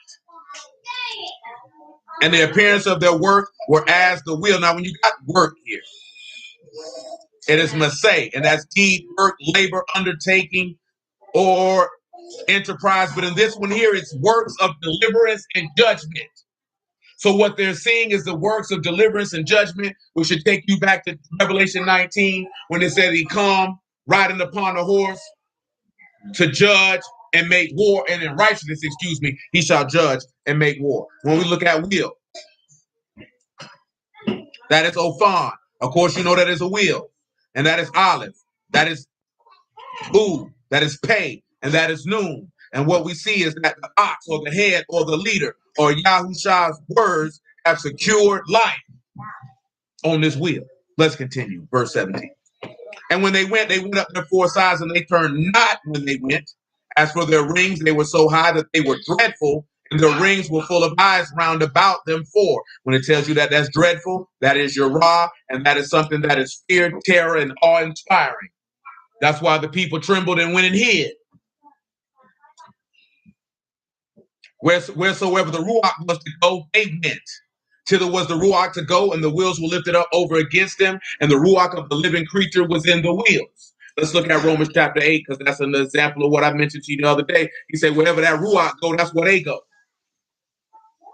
And the appearance of their work were as the wheel. Now, when you got work here, it is massé, and that's deed, work, labor, undertaking, or enterprise. But in this one here, it's works of deliverance and judgment. So what they're seeing is the works of deliverance and judgment, which should take you back to Revelation 19, when it said he come riding upon a horse to judge and make war, and in righteousness, he shall judge and make war. When we look at wheel, that is Ophan. Of course, you know that is a wheel. And that is Olive. That is Boo. That is Pay. And that is Noon. And what we see is that the ox or the head or the leader or Yahushua's words have secured life on this wheel. Let's continue. Verse 17. And when they went up their four sides, and they turned not when they went. As for their rings, they were so high that they were dreadful, and their rings were full of eyes round about them four. When it tells you that that's dreadful, that is your Ra, and that is something that is fear, terror, and awe-inspiring. That's why the people trembled and went and hid. Wheresoever the Ruach was to go, they went. Thither was the Ruach to go, and the wheels were lifted up over against them, and the Ruach of the living creature was in the wheels. Let's look at Romans chapter 8, because that's an example of what I mentioned to you the other day. He said, wherever that Ruach go, that's where they go.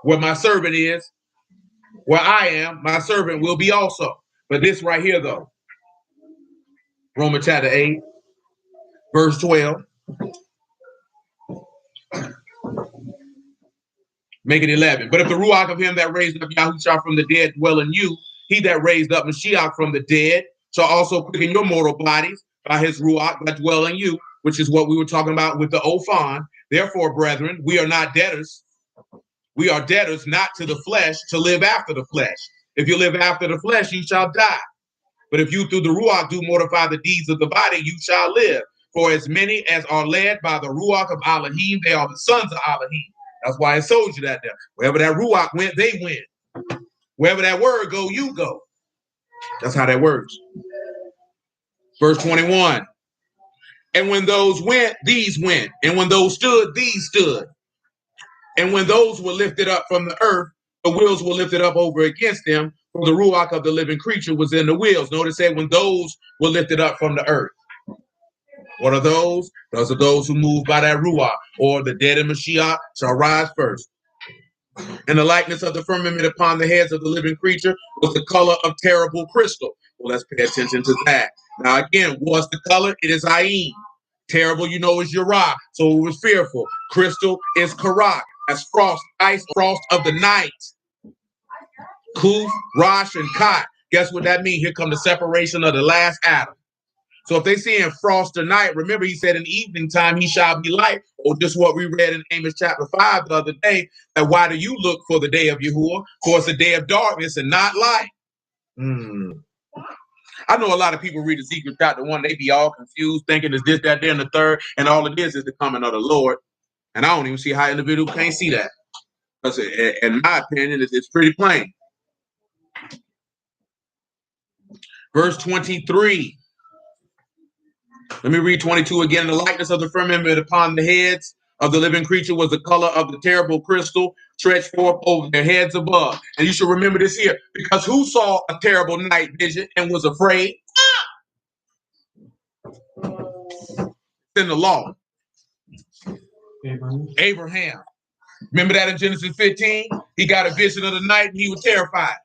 Where my servant is, where I am, my servant will be also. But this right here, though, Romans chapter 8, verse 12. Make it 11. But if the Ruach of him that raised up Yahushua from the dead dwell in you, he that raised up Mashiach from the dead shall also quicken your mortal bodies by his Ruach that dwell in you, which is what we were talking about with the Ophan. Therefore, brethren, we are not debtors. We are debtors not to the flesh to live after the flesh. If you live after the flesh, you shall die. But if you through the Ruach do mortify the deeds of the body, you shall live. For as many as are led by the Ruach of Elohim, they are the sons of Elohim. That's why it told you that there. Wherever that Ruach went, they went. Wherever that word go, you go. That's how that works. Verse 21. And when those went, these went. And when those stood, these stood. And when those were lifted up from the earth, the wheels were lifted up over against them, for the Ruach of the living creature was in the wheels. Notice that when those were lifted up from the earth. What are those? Those are those who move by that Ruach, or the dead in Mashiach shall rise first. And the likeness of the firmament upon the heads of the living creature was the color of terrible crystal. Well, let's pay attention to that. Now, again, what's the color? It is Ayin. Terrible, you know, is Yirah. So it was fearful. Crystal is Karak. That's frost, ice, frost of the night. Kuf, Rosh, and Kot. Guess what that means? Here come the separation of the last Adam. So if they see in frost or night, remember he said in evening time he shall be light, or just what we read in Amos chapter 5 the other day, that why do you look for the day of Yahuwah? For it's a day of darkness and not light. I know a lot of people read Ezekiel chapter 1, they be all confused, thinking it's this, that, there, and the third, and all it is the coming of the Lord. And I don't even see how individuals can't see that. Because in my opinion, it's pretty plain. Verse 23. Let me read 22 again. The likeness of the firmament upon the heads of the living creature was the color of the terrible crystal stretched forth over their heads above. And you should remember this here, because who saw a terrible night vision and was afraid? It's in the law. Abraham. Remember that in Genesis 15? He got a vision of the night and he was terrified.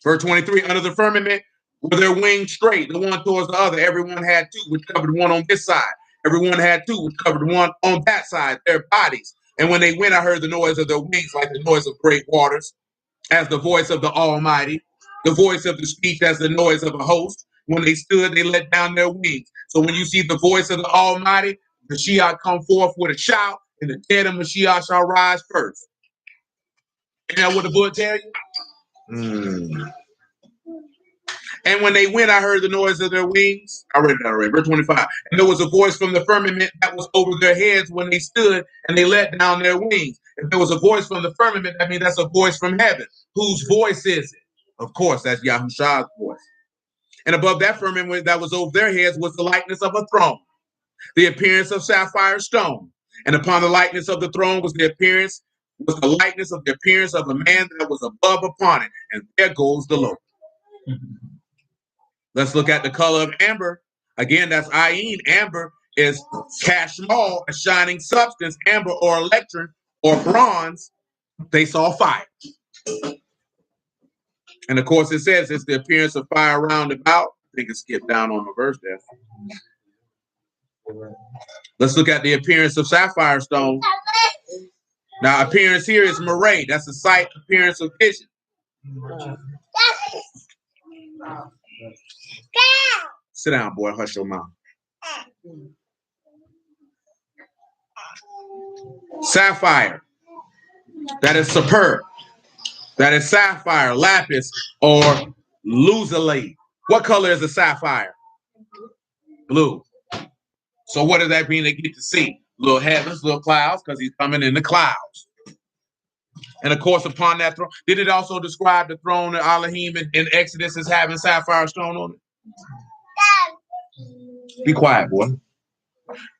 Verse 23, under the firmament were their wings straight, the one towards the other. Everyone had two, which covered one on this side. Everyone had two, which covered one on that side, their bodies. And when they went, I heard the noise of their wings like the noise of great waters, as the voice of the Almighty, the voice of the speech as the noise of a host. When they stood, they let down their wings. So when you see the voice of the Almighty, the Mashiach come forth with a shout, and the dead of Mashiach shall rise first. Isn't that what the book tell you? And when they went, I heard the noise of their wings. I read it already. Verse 25. And there was a voice from the firmament that was over their heads when they stood, and they let down their wings. If there was a voice from the firmament, I mean, that's a voice from heaven. Whose voice is it? Of course, that's Yahushua's voice. And above that firmament that was over their heads was the likeness of a throne, the appearance of sapphire stone. And upon the likeness of the throne was the likeness of the appearance of a man that was above upon it. And there goes the Lord. Let's look at the color of amber. Again, that's Ayin. Amber is kashmal, a shining substance. Amber or electron or bronze, they saw fire. And of course, it says it's the appearance of fire round about. I think it skipped down on the verse there. Let's look at the appearance of sapphire stone. Now, appearance here is moray. That's the sight, appearance of vision. Sit down, boy. Hush your mouth. Sapphire. That is superb. That is sapphire, lapis, or luzolate. What color is a sapphire? Blue. So what does that mean they get to see? Little heavens, little clouds, because he's coming in the clouds. And of course, upon that throne, did it also describe the throne of Elohim in Exodus as having sapphire stone on it? Be quiet, boy.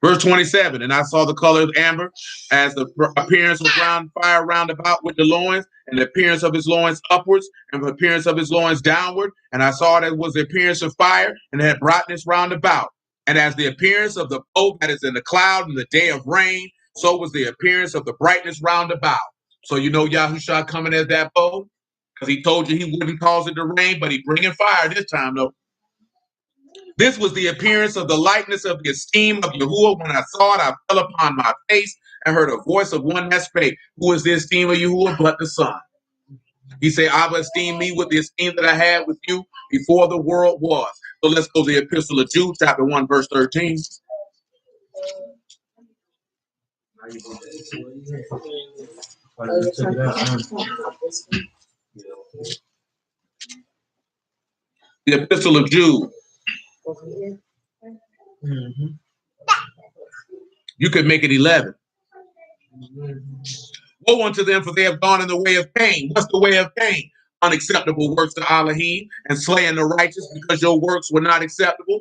Verse 27, and I saw the color of amber as the appearance of round fire round about with the loins, and the appearance of his loins upwards, and the appearance of his loins downward. And I saw that it was the appearance of fire, and it had brightness round about. And as the appearance of the boat that is in the cloud in the day of rain, so was the appearance of the brightness round about. So you know Yahushua coming as that boat, because he told you he wouldn't cause it to rain, but he bringing fire this time, though. This was the appearance of the likeness of the esteem of Yahuwah. When I saw it, I fell upon my face and heard a voice of one that spake. Who is the esteem of Yahuwah but the Son? He said, I will esteem me with the esteem that I had with you before the world was. So let's go to the Epistle of Jude, chapter 1, verse 13. The Epistle of Jude. You could make it 11. Woe unto them, for they have gone in the way of Cain. What's the way of Cain? Unacceptable works to Elohim, and slaying the righteous because your works were not acceptable.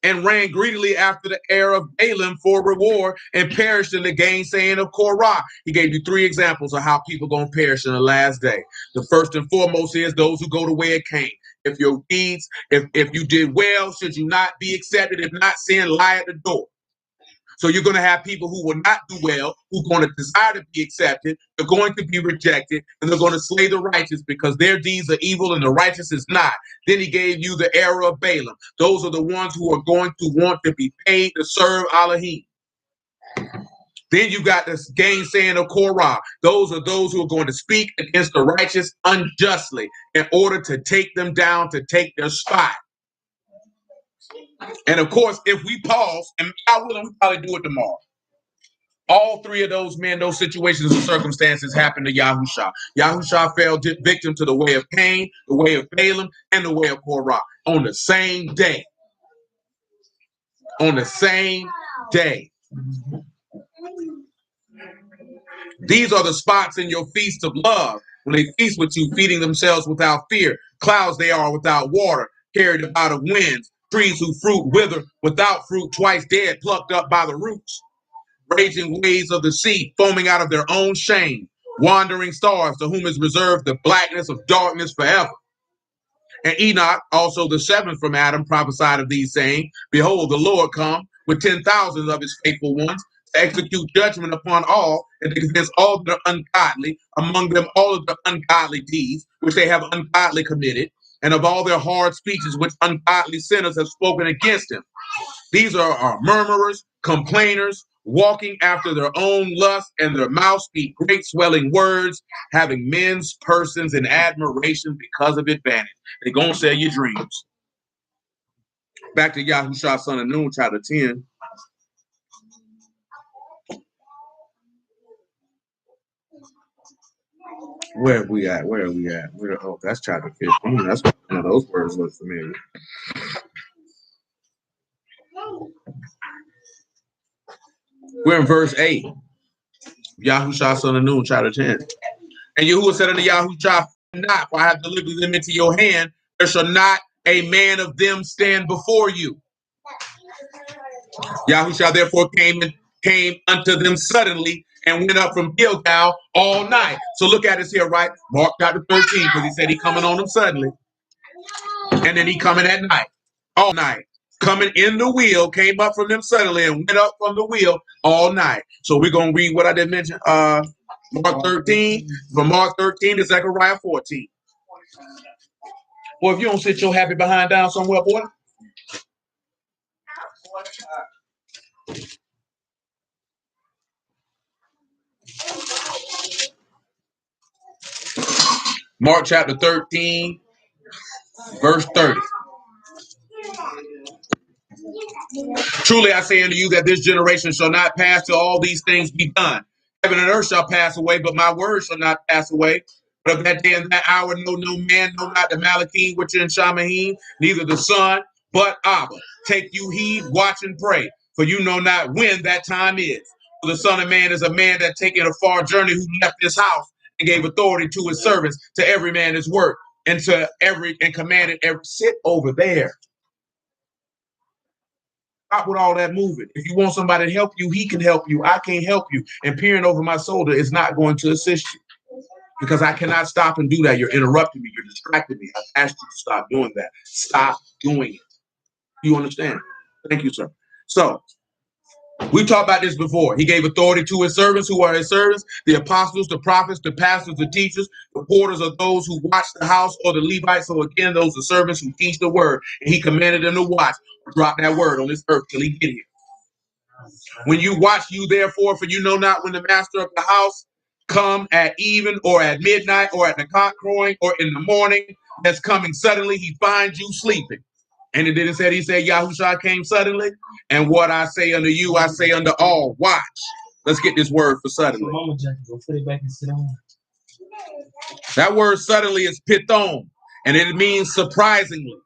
And ran greedily after the heir of Balaam for reward, and perished in the gainsaying of Korah. He gave you 3 examples of how people going to perish in the last day. The first and foremost is those who go the way of Cain. If your deeds, if you did well, should you not be accepted? If not, sin lie at the door. So you're going to have people who will not do well, who are going to desire to be accepted. They're going to be rejected, and they're going to slay the righteous because their deeds are evil and the righteous is not. Then he gave you the era of Balaam. Those are the ones who are going to want to be paid to serve Elohim. Then you got this gainsaying of Korah. Those are those who are going to speak against the righteous unjustly in order to take them down, to take their spot. And of course, if we pause, and God willing, we'll probably do it tomorrow. All 3 of those men, those situations and circumstances happened to Yahushua. Yahushua fell victim to the way of Cain, the way of Balaam, and the way of Korah on the same day. On the same day. These are the spots in your feast of love. When they feast with you, feeding themselves without fear. Clouds they are without water, carried about of winds. Trees whose fruit wither, without fruit, twice dead, plucked up by the roots. Raging waves of the sea, foaming out of their own shame. Wandering stars, to whom is reserved the blackness of darkness forever. And Enoch, also the 7th from Adam, prophesied of these, saying, Behold, the Lord come with 10,000 of his faithful ones, to execute judgment upon all, and to convince all that are ungodly, among them all of the ungodly deeds, which they have ungodly committed, and of all their hard speeches, which ungodly sinners have spoken against him. These are murmurers, complainers, walking after their own lust, and their mouths speak great swelling words, having men's persons in admiration because of advantage. They're going to sell your dreams. Back to Yahushua, son of Nun, chapter 10. Where are we at? Where are we at? Oh, that's chapter 15. That's one of those words look familiar. We're in verse 8. Yahushua son of Nun, chapter 10. And Yahuwah said unto Yahushua, not, for I have delivered them into your hand. There shall not a man of them stand before you. Yahushua therefore came unto them suddenly and went up from Gilgal all night. So look at us here, right? Mark chapter 13, because he said he coming on them suddenly. And then he coming at night, all night. Coming in the wheel, came up from them suddenly and went up from the wheel all night. So we're going to read what I did mention, Mark 13, from Mark 13 to Zechariah 14. Well, if you don't sit your happy behind down somewhere, boy. Mark chapter 13, verse 30. Truly I say unto you that this generation shall not pass till all these things be done. Heaven and earth shall pass away, but my word shall not pass away. But of that day and that hour, no man, no not the Malachim, which are in Shamahim, neither the Son, but Abba. Take you heed, watch and pray, for you know not when that time is. For the Son of Man is a man that taketh a far journey, who left his house and gave authority to his servants, to every man his work, and commanded every sit over there. Stop with all that moving. If you want somebody to help you, he can help you. I can't help you. And peering over my shoulder is not going to assist you, because I cannot stop and do that. You're interrupting me. You're distracting me. I've asked you to stop doing that. Stop doing it. You understand? Thank you, sir. So we talked about this before. He gave authority to his servants, who are his servants, the apostles, the prophets, the pastors, the teachers, the porters are those who watch the house, or the Levites. So again, those are servants who teach the word. And he commanded them to watch, or drop that word on this earth till he get here. When you watch you, therefore, for you know not when the master of the house come at even, or at midnight, or at the cock crowing, or in the morning, that's coming suddenly, he finds you sleeping. And it didn't say, he said, Yahushua came suddenly. And what I say unto you, I say unto all, watch. Let's get this word for suddenly. That word suddenly is pithon, and it means surprisingly,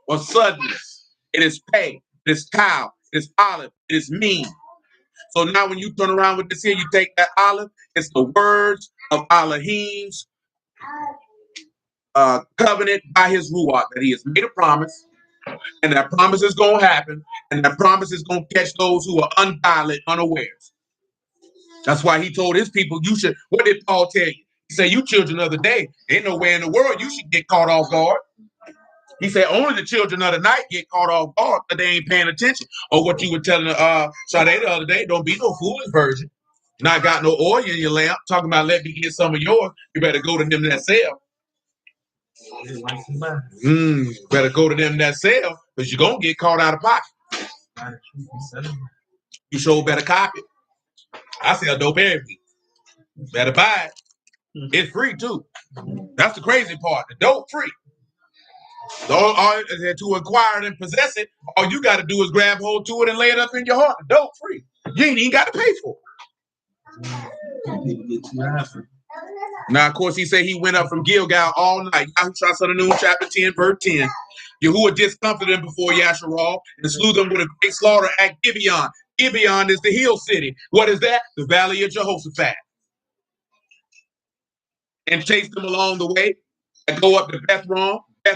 or suddenness. It is pay, it is cow, it is olive, it is mean. So now when you turn around with this here, you take that olive, it's the words of Elohim's covenant by his Ruach, that he has made a promise, and that promise is going to happen, and that promise is going to catch those who are ungodly, unawares. That's why he told his people, you should, what did Paul tell you? He said, you children of the day, ain't nowhere in the world you should get caught off guard. He said, only the children of the night get caught off guard, but they ain't paying attention. Or what you were telling Sade the other day, don't be no foolish virgin. Not got no oil in your lamp, talking about let me get some of yours. You better go to them that sell. Better go to them that sell, because you're going to get caught out of pocket. You sure better copy it. I sell dope every week. Better buy it. It's free too. That's the crazy part. The dope free. To acquire it and possess it, all you got to do is grab hold to it and lay it up in your heart. The dope free. You ain't even got to pay for it. Now, of course, he said he went up from Gilgal all night. Yahushua son of Nun, chapter 10, verse 10. Yahuwah discomfited them before Yasharal and slew them with a great slaughter at Gibeon. Gibeon is the hill city. What is that? The valley of Jehoshaphat. And chased them along the way and go up to Beth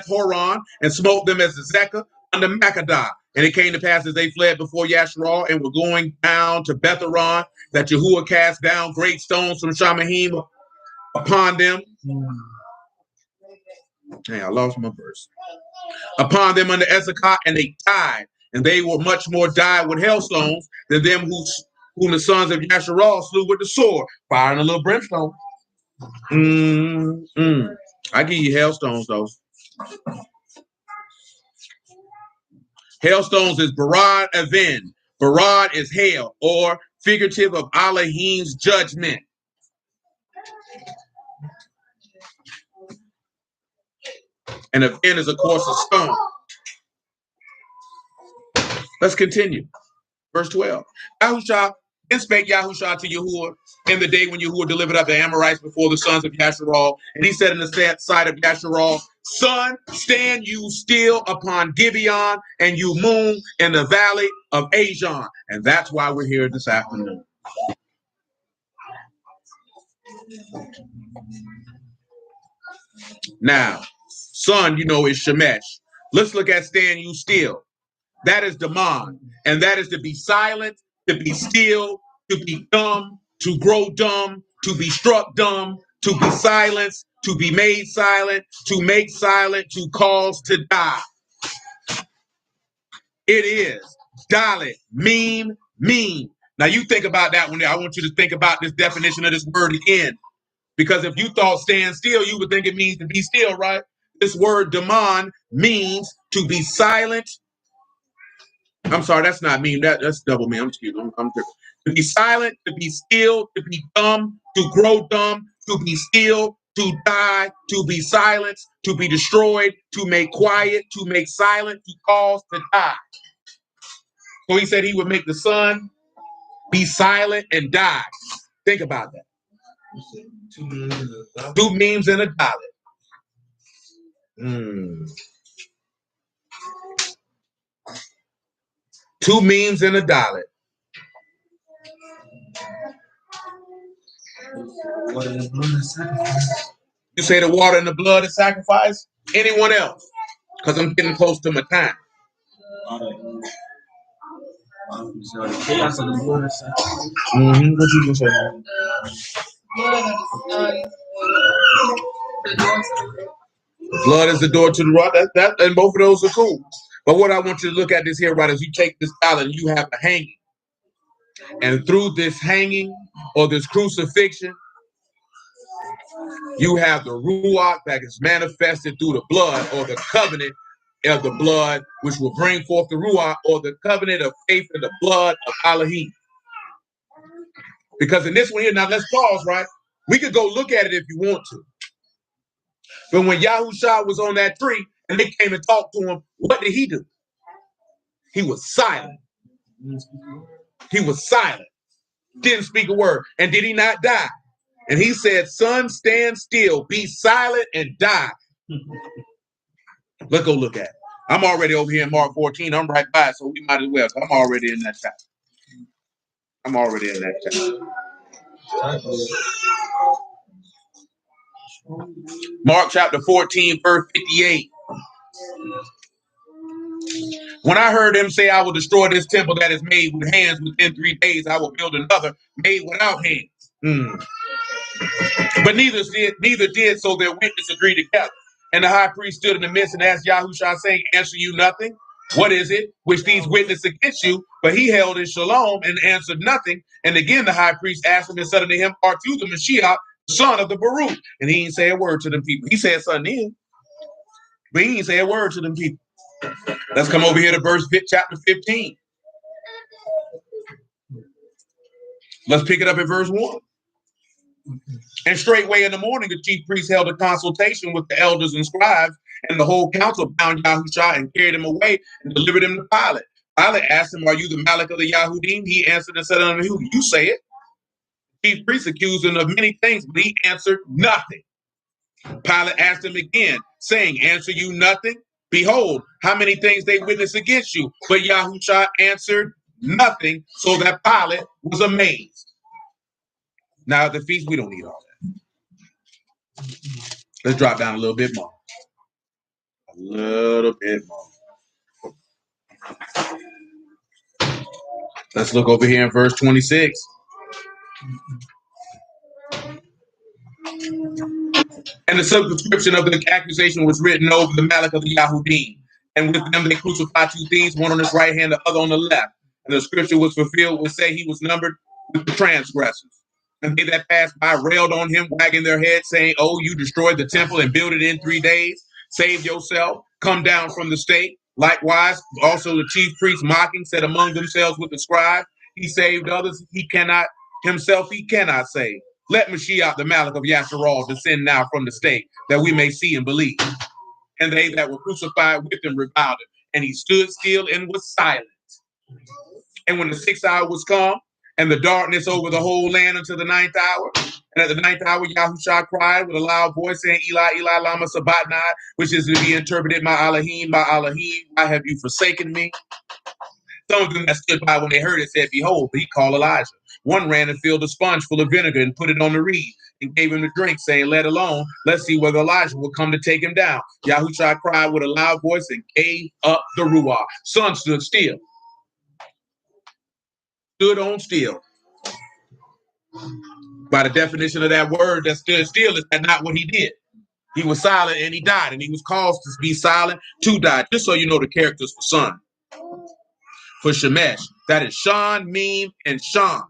Horon, and smote them as Zekah under Makkedah. And it came to pass as they fled before Yasharal and were going down to Beth Horon, that Yahuwah cast down great stones from Shamahim upon them. Hey, I lost my verse. Upon them under Ezekah, and they died. And they were much more died with hailstones than them whom the sons of Yasharal slew with the sword, fire and a little brimstone. I give you hailstones, though. Hailstones is Barad Aven. Barad is hail, or figurative of Elohim's judgment. And Aven is, of course, a stone. Let's continue. Verse 12. Yahushua Then spake Yahushua to Yahuwah in the day when Yahuwah delivered up the Amorites before the sons of Yasharal. And he said in the sight of Yasharal, Sun, stand you still upon Gibeon, and you moon in the valley of Ajon. And that's why we're here this afternoon. Now, sun, you know, is Shemesh. Let's look at stand you still. That is Daman. And that is to be silent, to be still, to be dumb, to grow dumb, to be struck dumb, to be silenced, to be made silent, to make silent, to cause to die. It is Dalit, mean. Now you think about that one. I want you to think about this definition of this word again. Because if you thought stand still, you would think it means to be still, right? This word Daman means to be silent. I'm sorry, that's not mean. That's double mean. I'm different. To be silent, to be still, to be dumb, to grow dumb, to be still, to die, to be silenced, to be destroyed, to make quiet, to make silent, to cause to die. So he said he would make the sun be silent and die. Think about that. Two memes and a dollar. Two memes and a dollar. You say the water and the blood is sacrifice? Anyone else? Because I'm getting close to my time. What you just say? Blood is the door to the rock. That and both of those are cool. But what I want you to look at this here, right, is you take this dollar and you have a hanging. And through this hanging or this crucifixion, you have the ruach that is manifested through the blood or the covenant of the blood, which will bring forth the ruach or the covenant of faith in the blood of Elohim. Because in this one here, now let's pause, right? We could go look at it if you want to. But when Yahushua was on that tree and they came and talked to him, what did he do? He was silent. He was silent. Didn't speak a word. And did he not die? And he said, son, stand still, be silent and die. Let's go look at it. I'm already over here in Mark 14. I'm right by it, so we might as well. I'm already in that chapter. I'm already in that chapter. Mark chapter 14, verse 58. When I heard him say, I will destroy this temple that is made with hands, within 3 days I will build another made without hands. But neither did, so their witness agreed together. And the high priest stood in the midst and asked Yahushua, saying, answer you nothing? What is it which these witness against you? But he held in shalom and answered nothing. And again the high priest asked him and said unto him, art you the Mashiach, son of the Baruch? And he didn't say a word to them people. He said something in, but he didn't say a word to them people. Let's come over here to chapter 15. Let's pick it up at verse 1. And straightway in the morning, the chief priest held a consultation with the elders and scribes, and the whole council bound Yahushua and carried him away and delivered him to Pilate. Pilate asked him, are you the Malach of the Yahudim? He answered and said unto him, you say it. The chief priest accused him of many things, but he answered nothing. Pilate asked him again, saying, answer you nothing? Behold, how many things they witness against you. But Yahushua answered nothing, so that Pilate was amazed. Now at the feast, we don't need all that. Let's drop down a little bit more. A little bit more. Let's look over here in verse 26. And the subscription of the accusation was written over the Malach of the Yahudim. And with them they crucified two thieves, one on his right hand, the other on the left. And the scripture was fulfilled, would say he was numbered with the transgressors. And they that passed by railed on him, wagging their heads, saying, oh, you destroyed the temple and built it in 3 days. Save yourself, come down from the stake. Likewise, also the chief priests mocking said among themselves with the scribe, he saved others, he cannot save. Let Mashiach, the Malach of Yasharal, descend now from the stake, that we may see and believe. And they that were crucified with him reviled him. And he stood still and was silent. And when the 6th hour was come, and the darkness over the whole land until the ninth hour. And at the ninth hour, Yahushua cried with a loud voice, saying, Eli, Eli, lama sabachthani, which is to be interpreted, my Elohim, why have you forsaken me? Some of them that stood by when they heard it said, behold, he called Elijah. One ran and filled a sponge full of vinegar and put it on the reed and gave him to drink, saying, let alone, let's see whether Elijah will come to take him down. Yahushua cried with a loud voice and gave up the ruach. Sun stood still. Stood on still. By the definition of that word, that stood still, is that not what he did? He was silent and he died, and he was caused to be silent to die. Just so you know the characters for Sun. For Shemesh, that is Shan, Meme, and Shan.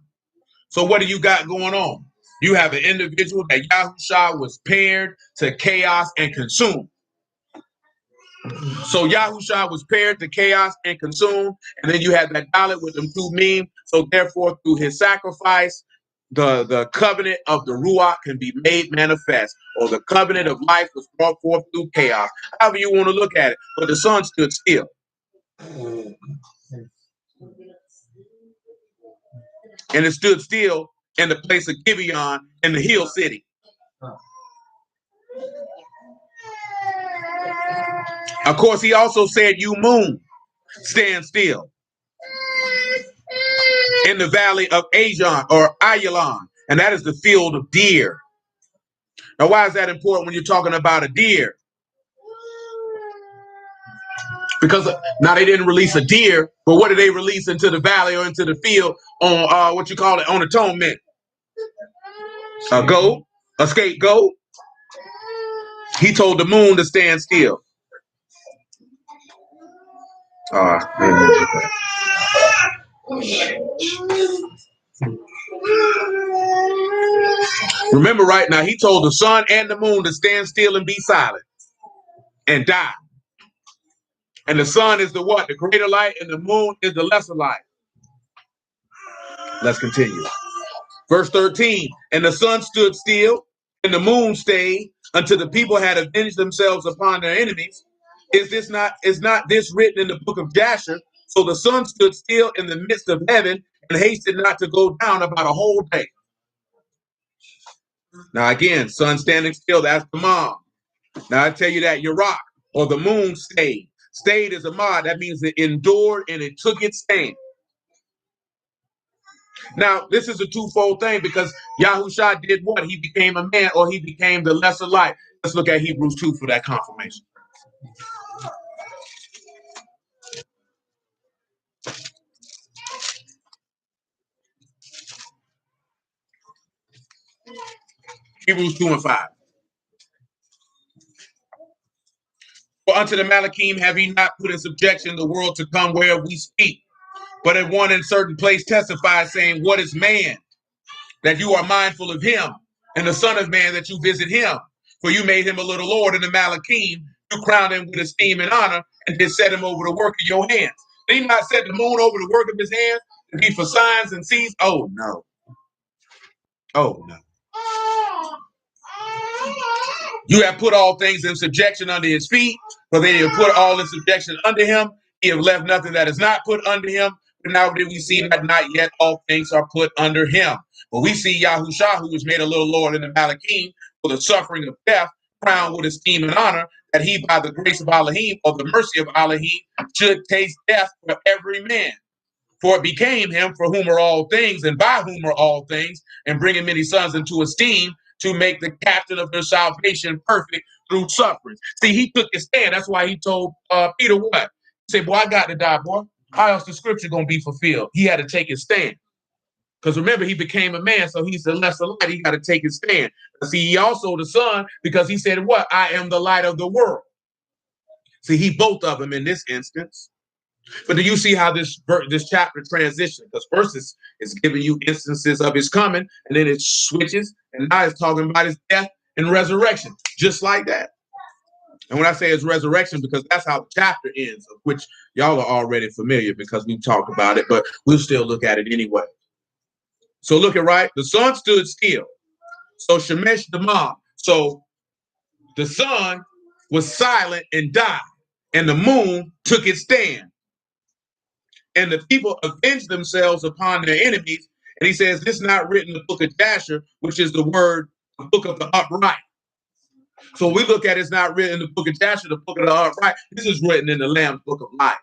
So what do you got going on? You have an individual that Yahushua was paired to chaos and consumed. So Yahushua was paired to chaos and consumed, and then you had that Dalet with them two Meme. So therefore, through his sacrifice, the covenant of the Ruach can be made manifest, or the covenant of life was brought forth through chaos. However you want to look at it, but the sun stood still. And it stood still in the place of Gibeon in the hill city. Of course, he also said, you moon, stand still. In the valley of Ajon or Ayalon, and that is the field of deer. Now, why is that important when you're talking about a deer? Because now they didn't release a deer, but what did they release into the valley or into the field on on atonement? A goat, a scapegoat. He told the moon to stand still. Remember, right now, he told the sun and the moon to stand still and be silent and die. And the sun is the what? The greater light, and the moon is the lesser light. Let's continue. Verse 13, and the sun stood still, and the moon stayed until the people had avenged themselves upon their enemies. Is not this written in the book of Jasher? So the sun stood still in the midst of heaven and hasted not to go down about a whole day. Now again, sun standing still, that's the mom. Now I tell you that your rock or the moon stayed. Stayed is a mod. That means it endured and it took its stand. Now, this is a twofold thing because Yahushua did what? He became a man, or he became the lesser light. Let's look at Hebrews 2 for that confirmation. Hebrews 2 and 5. For unto the Malachim have he not put in subjection the world to come where we speak, but at one in certain place testifies, saying, what is man, that you are mindful of him, and the Son of Man, that you visit him? For you made him a little Lord in the Malachim, you crowned him with esteem and honor, and did set him over the work of your hands. Did he not set the moon over the work of his hands to be for signs and seas? Oh, no. Oh, no. You have put all things in subjection under his feet, for they have put all in subjection under him. He have left nothing that is not put under him. But now did we see that not yet all things are put under him. But we see Yahushua, who was made a little Lord in the Malachim for the suffering of death, crowned with esteem and honor, that he by the grace of Elohim, or the mercy of Elohim, should taste death for every man. For it became him for whom are all things, and by whom are all things, and bringing many sons into esteem, to make the captain of their salvation perfect through suffering. See, he took his stand. That's why he told Peter what? He said, boy, I got to die, boy. How else the scripture going to be fulfilled? He had to take his stand. Because remember, he became a man, so he's the lesser light. He got to take his stand. See, he also the son, because he said what? I am the light of the world. See, he both of them in this instance. But do you see how this chapter transitions? Because first it's giving you instances of his coming, and then it switches, and now it's talking about his death and resurrection, just like that. And when I say it's resurrection, because that's how the chapter ends, of which y'all are already familiar because we've talked about it, but we'll still look at it anyway. So look at right, the sun stood still. So Shemesh the mom. So the sun was silent and died, and the moon took its stand. And the people avenged themselves upon their enemies And he says, this is not written in the book of Jasher, which is the word, the book of the upright. So we look at it's not written in the book of Jasher, the book of the upright. This is written in the Lamb's book of life.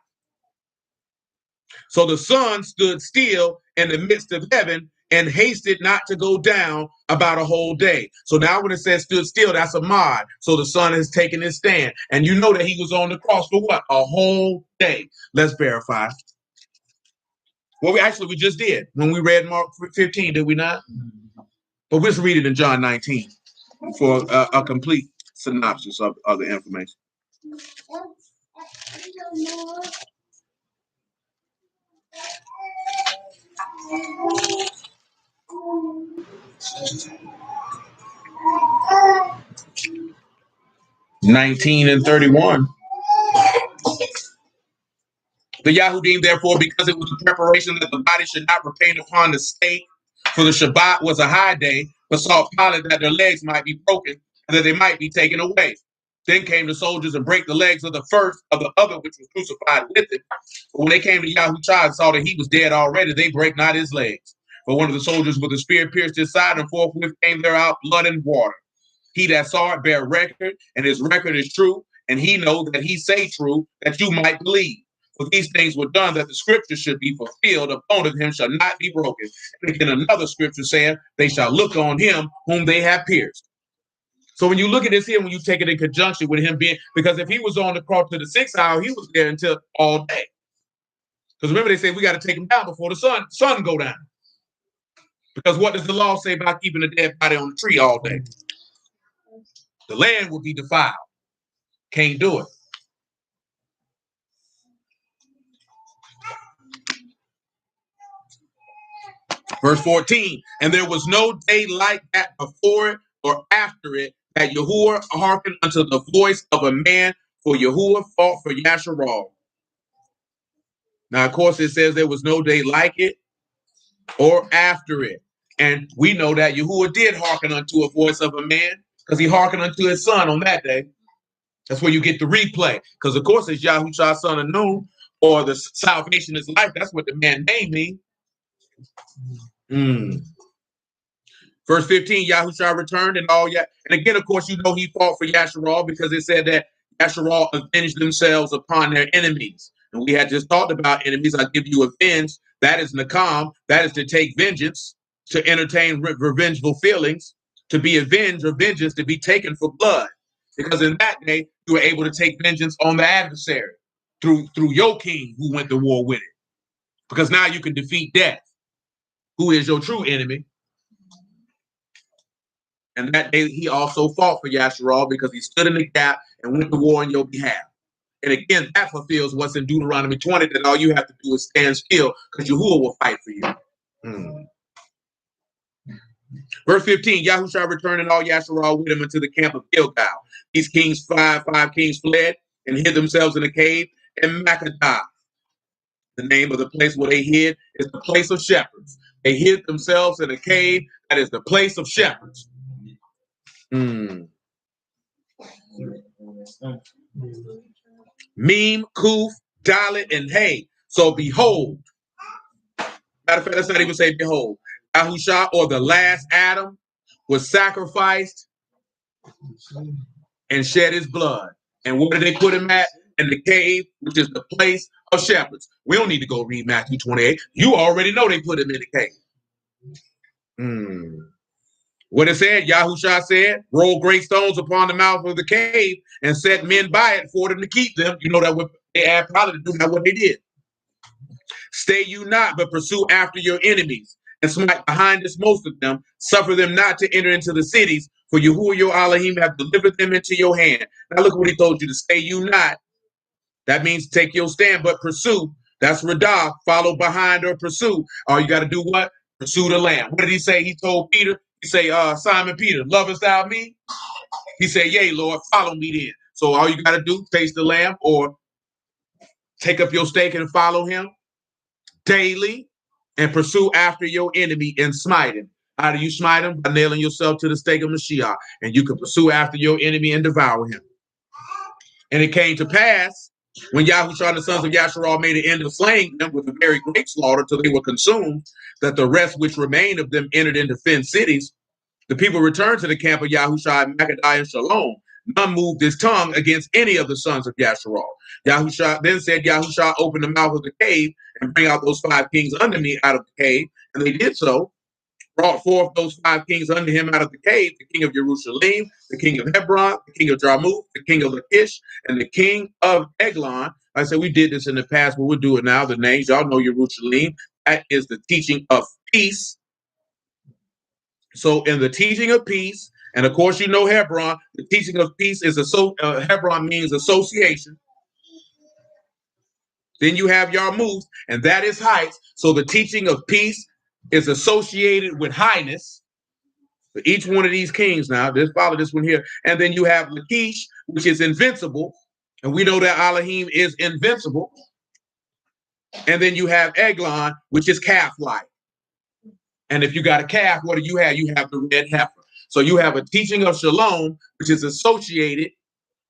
So the sun stood still in the midst of heaven and hasted not to go down about a whole day. So now when it says stood still, that's a mod. So the sun has taken his stand. And you know that he was on the cross for what? A whole day. Let's verify. Well, we just did when we read Mark 15, did we not? But let's read it in John 19 for a complete synopsis of the information. 19 and 31. The Yahudim, therefore, because it was a preparation that the body should not remain upon the stake, for the Shabbat was a high day, besought Pilate that their legs might be broken, and that they might be taken away. Then came the soldiers and brake the legs of the first of the other which was crucified with it. But when they came to Yahushua and saw that he was dead already, they brake not his legs. But one of the soldiers with a spear pierced his side, and forthwith came there out blood and water. He that saw it bare record, and his record is true, and he know that he say true, that you might believe. For these things were done that the scripture should be fulfilled. A bone of him shall not be broken. And again, another scripture saying, they shall look on him whom they have pierced. So when you look at this here, when you take it in conjunction with him being, because if he was on the cross to the 6th hour, he was there until all day. Because remember, they say we got to take him down before the sun go down. Because what does the law say about keeping a dead body on the tree all day? The land will be defiled. Can't do it. Verse 14, and there was no day like that before it or after it, that Yahuwah hearkened unto the voice of a man, for Yahuwah fought for Yasharal. Now, of course, it says there was no day like it or after it. And we know that Yahuwah did hearken unto a voice of a man, because he hearkened unto his son on that day. That's where you get the replay. Because, of course, it's Yahushua, son of Nun, or the salvation is life. That's what the man name means. Verse 15, Yahushua returned and all. And again, of course, you know he fought for Yasharal, because it said that Yasharal avenged themselves upon their enemies. And we had just talked about enemies. I give you avenge. That is nakam. That is to take vengeance, to entertain revengeful feelings, to be avenged or vengeance, to be taken for blood. Because in that day, you were able to take vengeance on the adversary through your king who went to war with it. Because now you can defeat death, who is your true enemy. And that day he also fought for Yasharal, because he stood in the gap and went to war on your behalf. And again, that fulfills what's in Deuteronomy 20, that all you have to do is stand still, because Yahuwah will fight for you. Verse 15, Yahushua returned and all Yasharal with him into the camp of Gilgal. These kings, five kings fled and hid themselves in a cave in Makkedah. The name of the place where they hid is the place of shepherds. They hid themselves in a cave that is the place of shepherds. Meme, Kuf, Dalet, and Hay. So behold. Matter of fact, let's not even say behold. Yahushua, or the last Adam, was sacrificed and shed his blood. And where did they put him at? In the cave, which is the place of shepherds. We don't need to go read Matthew 28. You already know they put him in the cave. What it said, Yahushua said, roll great stones upon the mouth of the cave and set men by it for them to keep them. You know that what they asked Pilate to do, that's what they did. Stay you not, but pursue after your enemies, and smite behind us most of them. Suffer them not to enter into the cities, for Yahuwah your Elohim have delivered them into your hand. Now look what he told you, to stay you not. That means take your stand, but pursue. That's radah, follow behind or pursue. All you got to do what? Pursue the lamb. What did he say? He told Peter, he say, Simon Peter, lovest thou me? He said, yea, Lord, follow me then. So all you got to do, taste the lamb, or take up your stake and follow him daily, and pursue after your enemy and smite him. How do you smite him? By nailing yourself to the stake of Mashiach. And you can pursue after your enemy and devour him. And it came to pass When Yahushua and the sons of Yasharal made an end of slaying them with a very great slaughter till they were consumed, that the rest which remained of them entered into fenced cities, the people returned to the camp of Yahushua and Maccadai and Shalom. None moved his tongue against any of the sons of Yasharal. Yahushua then said, Yahushua, open the mouth of the cave and bring out those 5 kings under me out of the cave. And they did so. Brought forth those 5 kings unto him out of the cave, the king of Jerusalem, the king of Hebron, the king of Jarmuth, the king of Lachish, and the king of Eglon. I said we did this in the past, but we'll do it now. The names, y'all know Jerusalem. That is the teaching of peace. So in the teaching of peace, and of course you know Hebron, the teaching of peace is Hebron means association. Then you have Yarmouth, and that is heights. So the teaching of peace is associated with highness. For each one of these kings now, just follow this one here. And then you have Lachish, which is invincible. And we know that Elohim is invincible. And then you have Eglon, which is calf-like. And if you got a calf, what do you have? You have the red heifer. So you have a teaching of Shalom, which is associated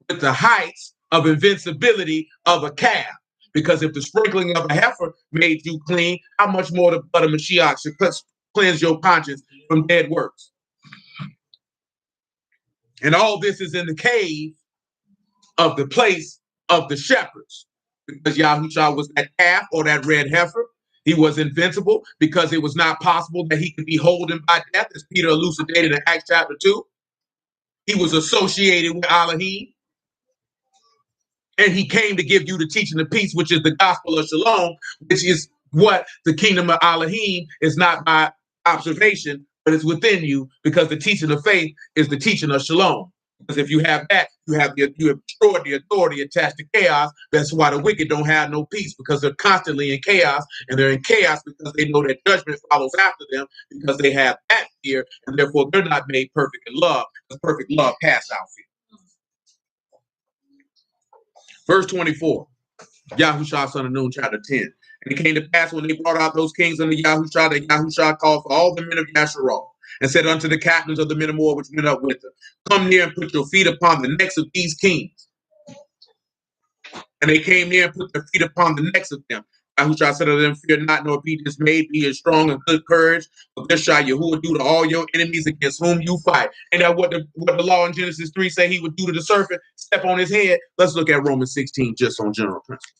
with the heights of invincibility of a calf. Because if the sprinkling of a heifer made you clean, how much more the blood of Mashiach should cleanse your conscience from dead works? And all this is in the cave of the place of the shepherds. Because Yahushua was that calf or that red heifer. He was invincible because it was not possible that he could be holden by death, as Peter elucidated in Acts chapter 2. He was associated with Elohim. And he came to give you the teaching of peace, which is the gospel of Shalom, which is what the kingdom of Elohim is, not by observation, but it's within you, because the teaching of faith is the teaching of Shalom. Because if you have that, you have destroyed the authority attached to chaos. That's why the wicked don't have no peace, because they're constantly in chaos, and they're in chaos because they know that judgment follows after them, because they have that fear, and therefore they're not made perfect in love, because perfect love casts out fear. Verse 24, Yahushua son of Nun, chapter 10. And it came to pass when they brought out those kings unto Yahushua, that Yahushua called for all the men of Yasharal, and said unto the captains of the men of war which went up with them, come near and put your feet upon the necks of these kings. And they came near and put their feet upon the necks of them. Yahushua said unto them, fear not, nor be dismayed, be as strong and good courage. For this shall Yahuwah do to all your enemies against whom you fight. And that what the law in Genesis 3 say he would do to the serpent? Step on his head. Let's look at Romans 16 just on general principles.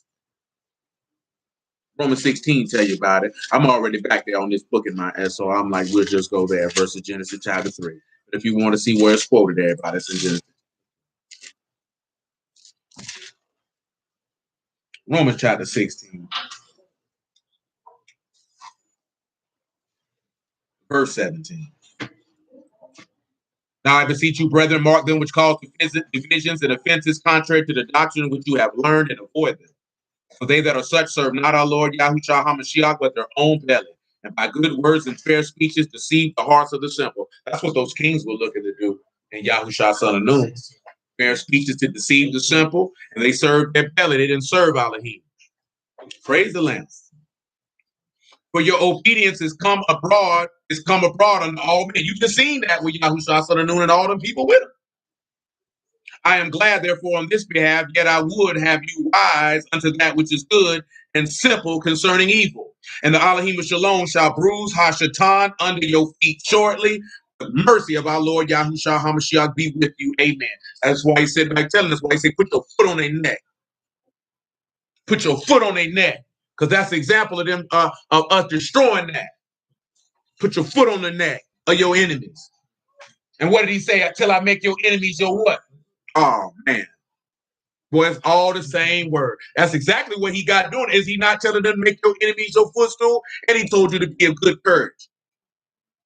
Romans 16 tell you about it. I'm already back there on this book in my S, so I'm like, we'll just go there versus Genesis chapter 3. But if you want to see where it's quoted, everybody, it's in Genesis. Romans chapter 16. Verse 17. Now I beseech you, brethren, mark them which cause divisions and offenses contrary to the doctrine which you have learned, and avoid them. For they that are such serve not our Lord Yahushua HaMashiach, but their own belly, and by good words and fair speeches deceive the hearts of the simple. That's what those kings were looking to do in Yahushua son of Nun. Fair speeches to deceive the simple, and they served their belly. They didn't serve Elohim. Praise the Lamb. For your obedience is come abroad unto all men. You just seen that with Yahushua son of Nun and all them people with him. I am glad, therefore, on this behalf, yet I would have you wise unto that which is good and simple concerning evil. And the Elohim of Shalom shall bruise Hashatan under your feet shortly. The mercy of our Lord Yahushua HaMashiach be with you. Amen. That's why he said, like telling us, why he said, put your foot on their neck. Put your foot on their neck. Because that's the example of them, of us destroying that. Put your foot on the neck of your enemies. And what did he say? Until I make your enemies your what? Oh, man. Boy, it's all the same word. That's exactly what he got doing. Is he not telling them to make your enemies your footstool? And he told you to be of good courage.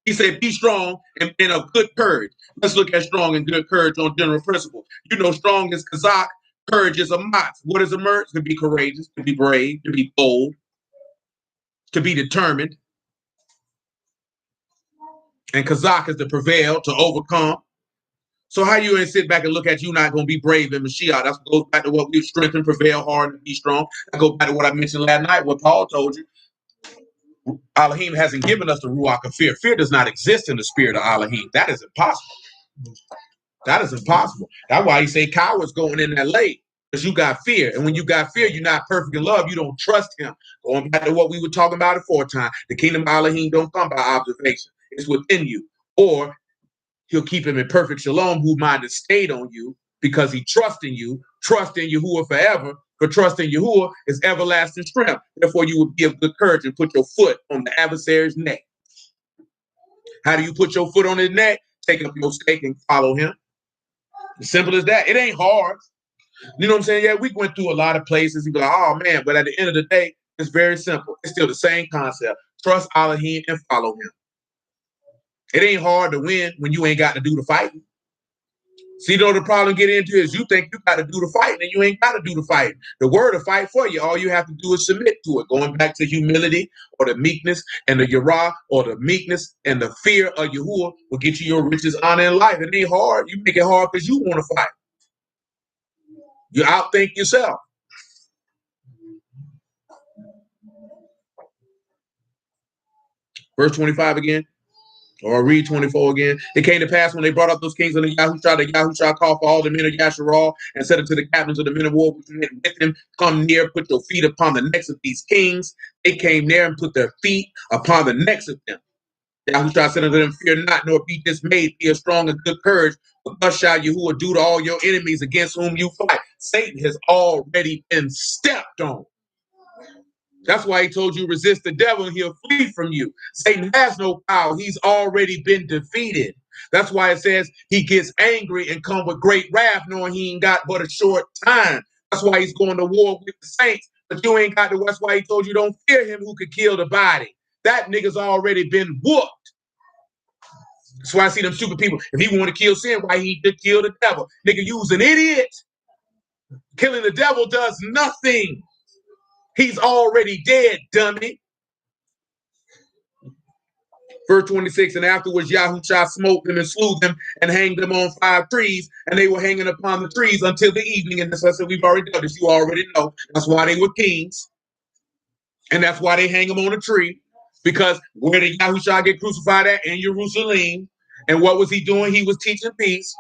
He said, be strong and of good courage. Let's look at strong and good courage on general principle. You know, strong is Kazakh, courage is a mat. What is a merge? To be courageous, to be brave, to be bold, to be determined. And Kazakh is to prevail, to overcome. So how you gonna sit back and look at you not gonna be brave in Mashiach? That goes back to what we strengthen, prevail hard, and be strong. That goes back to what I mentioned last night, what Paul told you. Elohim hasn't given us the Ruach of fear. Fear does not exist in the spirit of Elohim. That is impossible. That is impossible. That's why he say cowards going in that lake. because you got fear. And when you got fear, you're not perfect in love. You don't trust him. Going back to what we were talking about aforetime, the kingdom of Elohim don't come by observation. It's within you. Or he'll keep him in perfect shalom, whose mind is stayed on you, because he trusts in you, trust in Yahuwah forever. For trust in Yahuwah is everlasting strength. Therefore, you will be of good courage and put your foot on the adversary's neck. How do you put your foot on his neck? Take up your stake and follow him. As simple as that. It ain't hard. You know what I'm saying? Yeah, we went through a lot of places. You go, oh man, but at the end of the day, it's very simple. It's still the same concept. Trust Elohim and follow him. It ain't hard to win when you ain't got to do the fighting. See, you know the problem get into is you think you got to do the fighting and you ain't got to do the fighting. The word will fight for you. All you have to do is submit to it. Going back to humility or the meekness and the yirah or the meekness and the fear of Yahuwah will get you your riches, honor, and life. It ain't hard. You make it hard because you want to fight. You outthink yourself. Verse 25 again. Or read 24 again. It came to pass when they brought up those kings unto Yahushua, that Yahushua called for all the men of Yasharal and said unto the captains of the men of war which went with him, come near, put your feet upon the necks of these kings. They came near and put their feet upon the necks of them. Yahushua said unto them, fear not, nor be dismayed, be of strong and good courage, but thus shall Yahuwah do to all your enemies against whom you fight. Satan has already been stepped on. That's why he told you resist the devil and he'll flee from you. Satan has no power. He's already been defeated. That's why it says he gets angry and come with great wrath, knowing he ain't got but a short time. That's why he's going to war with the saints. But you ain't got to. That's why he told you don't fear him who could kill the body. That nigga's already been whooped. That's why I see them stupid people. If he want to kill sin, why he did kill the devil? Nigga, you's an idiot. Killing the devil does nothing. He's already dead, dummy. Verse 26, and afterwards Yahushua smote them and slew them and hanged them on 5 trees, and they were hanging upon the trees until the evening. And as I said, we've already done this. You already know. That's why they were kings. And that's why they hang them on a tree. Because where did Yahushua get crucified at? In Jerusalem. And what was he doing? He was teaching peace.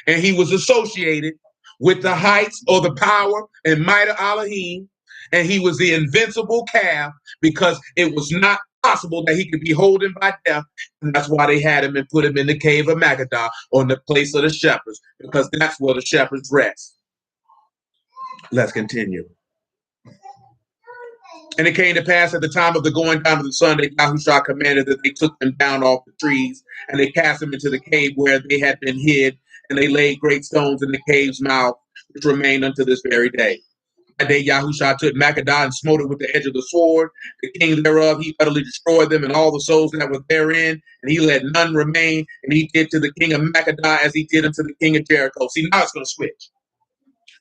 And he was associated with the heights or the power and might of Elohim. And he was the invincible calf because it was not possible that he could be holden by death. And that's why they had him and put him in the cave of Magadah on the place of the shepherds, because that's where the shepherds rest. Let's continue. And it came to pass at the time of the going down of the sun that Yahushua commanded that they took them down off the trees and they cast them into the cave where they had been hid, and they laid great stones in the cave's mouth, which remain unto this very day. That day Yahushua took Magadah and smote it with the edge of the sword. The king thereof, he utterly destroyed them and all the souls that were therein, and he let none remain. And he did to the king of Magadah as he did unto the king of Jericho. See, now it's going to switch.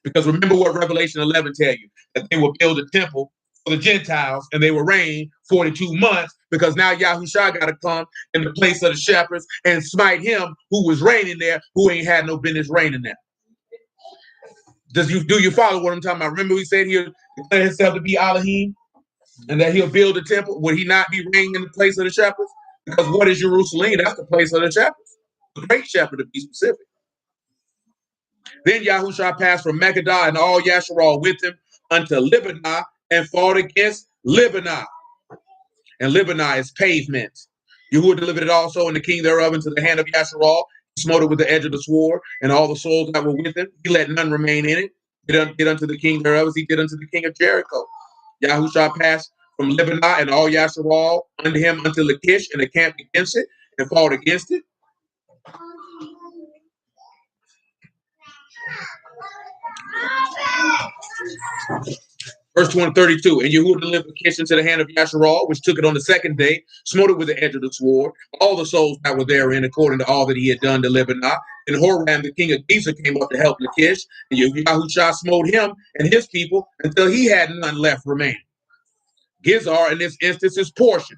Because remember what Revelation 11 tell you, that they will build a temple for the Gentiles and they will reign 42 months, because now Yahushua got to come in the place of the shepherds and smite him who was reigning there, who ain't had no business reigning there. Do you follow what I'm talking about? Remember we said he'll declare himself to be Elohim and that he'll build a temple. Would he not be reigning in the place of the shepherds? Because what is Jerusalem? That's the place of the shepherds. The great shepherd, to be specific. Then Yahushua passed from Magadah and all Yasharal with him unto Libanah and fought against Libanah. And Libanah is pavement. Yahuwah delivered it also and the king thereof into the hand of Yasharal. He smote it with the edge of the sword, and all the souls that were with him, he let none remain in it. Did unto the king thereof as he did unto the king of Jericho. Yahushua passed from Libanah and all Yasharal unto him unto Lachish, and encamped against it and fought against it. Verse 32, and Yahuwah delivered Lachish into the hand of Yasharal, which took it on the second day, smote it with the edge of the sword, all the souls that were therein, according to all that he had done to Libanah. And Horam, the king of Gezer, came up to help Lachish, and Yahushua smote him and his people until he had none left remaining. Gezer, in this instance, is portion.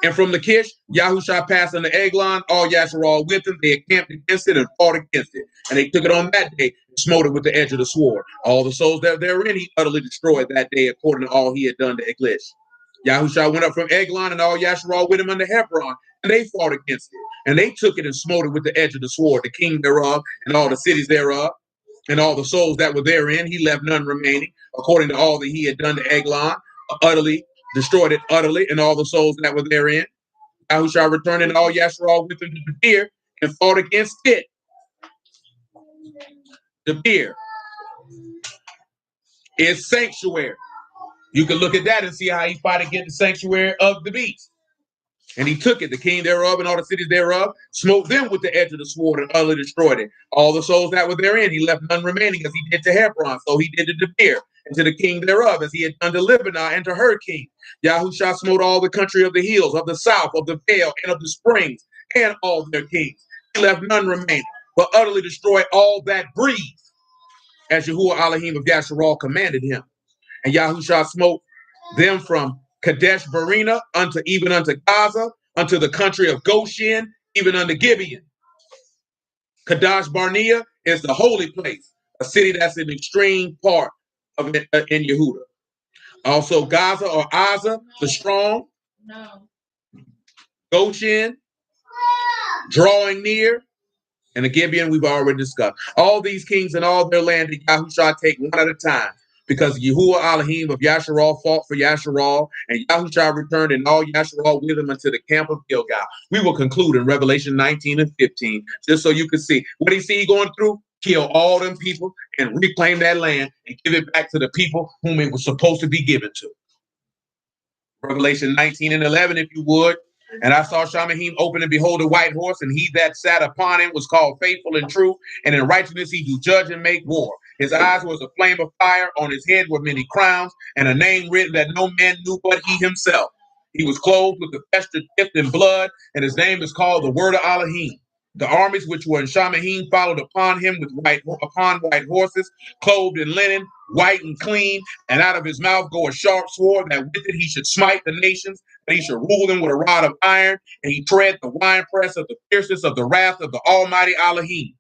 And from Lachish, Yahushua passed unto Eglon, all Yasharal with him. They encamped against it and fought against it. And they took it on that day and smote it with the edge of the sword. All the souls that therein he utterly destroyed that day, according to all he had done to Eglish. Yahushua went up from Eglon and all Yasharal with him unto Hebron, and they fought against it. And they took it and smote it with the edge of the sword, the king thereof and all the cities thereof. and all the souls that were therein. He left none remaining, according to all that he had done to Eglon, utterly destroyed it utterly, and all the souls that were therein. Yahushua returned and all Yasharal with him to Debir and fought against it. Debir is sanctuary. You can look at that and see how he fought against the sanctuary of the beast. And he took it, the king thereof and all the cities thereof, smote them with the edge of the sword and utterly destroyed it. All the souls that were therein, he left none remaining, as he did to Hebron. So he did to Debir and to the king thereof, as he had done to Lebanon and to her king. Yahushua smote all the country of the hills, of the south, of the vale, and of the springs, and all their kings. He left none remaining, but utterly destroyed all that breathed, as Yahuwah Elohim of Yasharal commanded him. And Yahushua smote them from Kadesh Barina even unto Gaza, unto the country of Goshen, even unto Gibeon. Kadesh Barnea is the holy place, a city that's an extreme part of it, in Yehuda. Also Gaza or Aza, the strong. No. Goshen, drawing near, and the Gibeon we've already discussed. All these kings and all their land did Yahushua take one at a time, because Yahuwah Elohim of Yasharal fought for Yasharal, and Yahushua returned and all Yasharal with him unto the camp of Gilgal. We will conclude in Revelation 19 and 15, just so you can see what he see going through. Kill all them people and reclaim that land and give it back to the people whom it was supposed to be given to. Revelation 19 and 11, if you would. And I saw Shamahim open, and behold a white horse, and he that sat upon him was called Faithful and True, and in righteousness he do judge and make war. His eyes was a flame of fire, on his head were many crowns, and a name written that no man knew but he himself. He was clothed with the vesture dipped in blood, and his name is called the Word of Elohim. The armies which were in Shamahim followed upon him with white horses, clothed in linen, white and clean, and out of his mouth go a sharp sword, that with it he should smite the nations, that he should rule them with a rod of iron, and he tread the winepress of the fierceness of the wrath of the Almighty Elohim.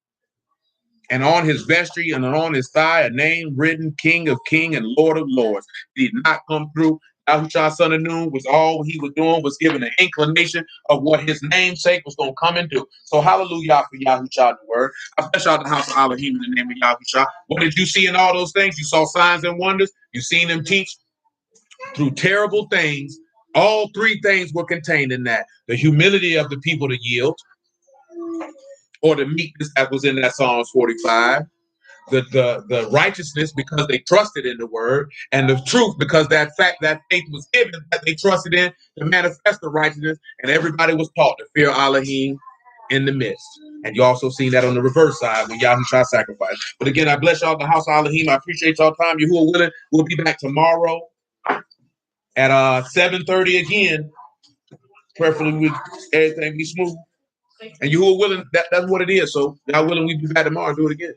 And on his vestry and on his thigh a name written, King of Kings and Lord of Lords. He did not come through. Yahushua son of Nun was all he was doing, was giving an inclination of what his namesake was going to come and do. So hallelujah for Yahushua the word. I bless y'all the house of Elohim in the name of Yahushua. What did you see in all those things? You saw signs and wonders. You seen him teach through terrible things. All three things were contained in that. The humility of the people to yield, or the meekness that was in that Psalms 45. The righteousness because they trusted in the word, and the truth because that faith was given, that they trusted in to manifest the righteousness, and everybody was taught to fear Elohim in the midst. And you also see that on the reverse side when Yahushua sacrificed. But again, I bless y'all the house of Elohim. I appreciate y'all time. You who are willing, we'll be back tomorrow at 7:30 again. Prayerfully with everything be smooth. And you who are willing, that's what it is. So y'all willing, we be back tomorrow and do it again.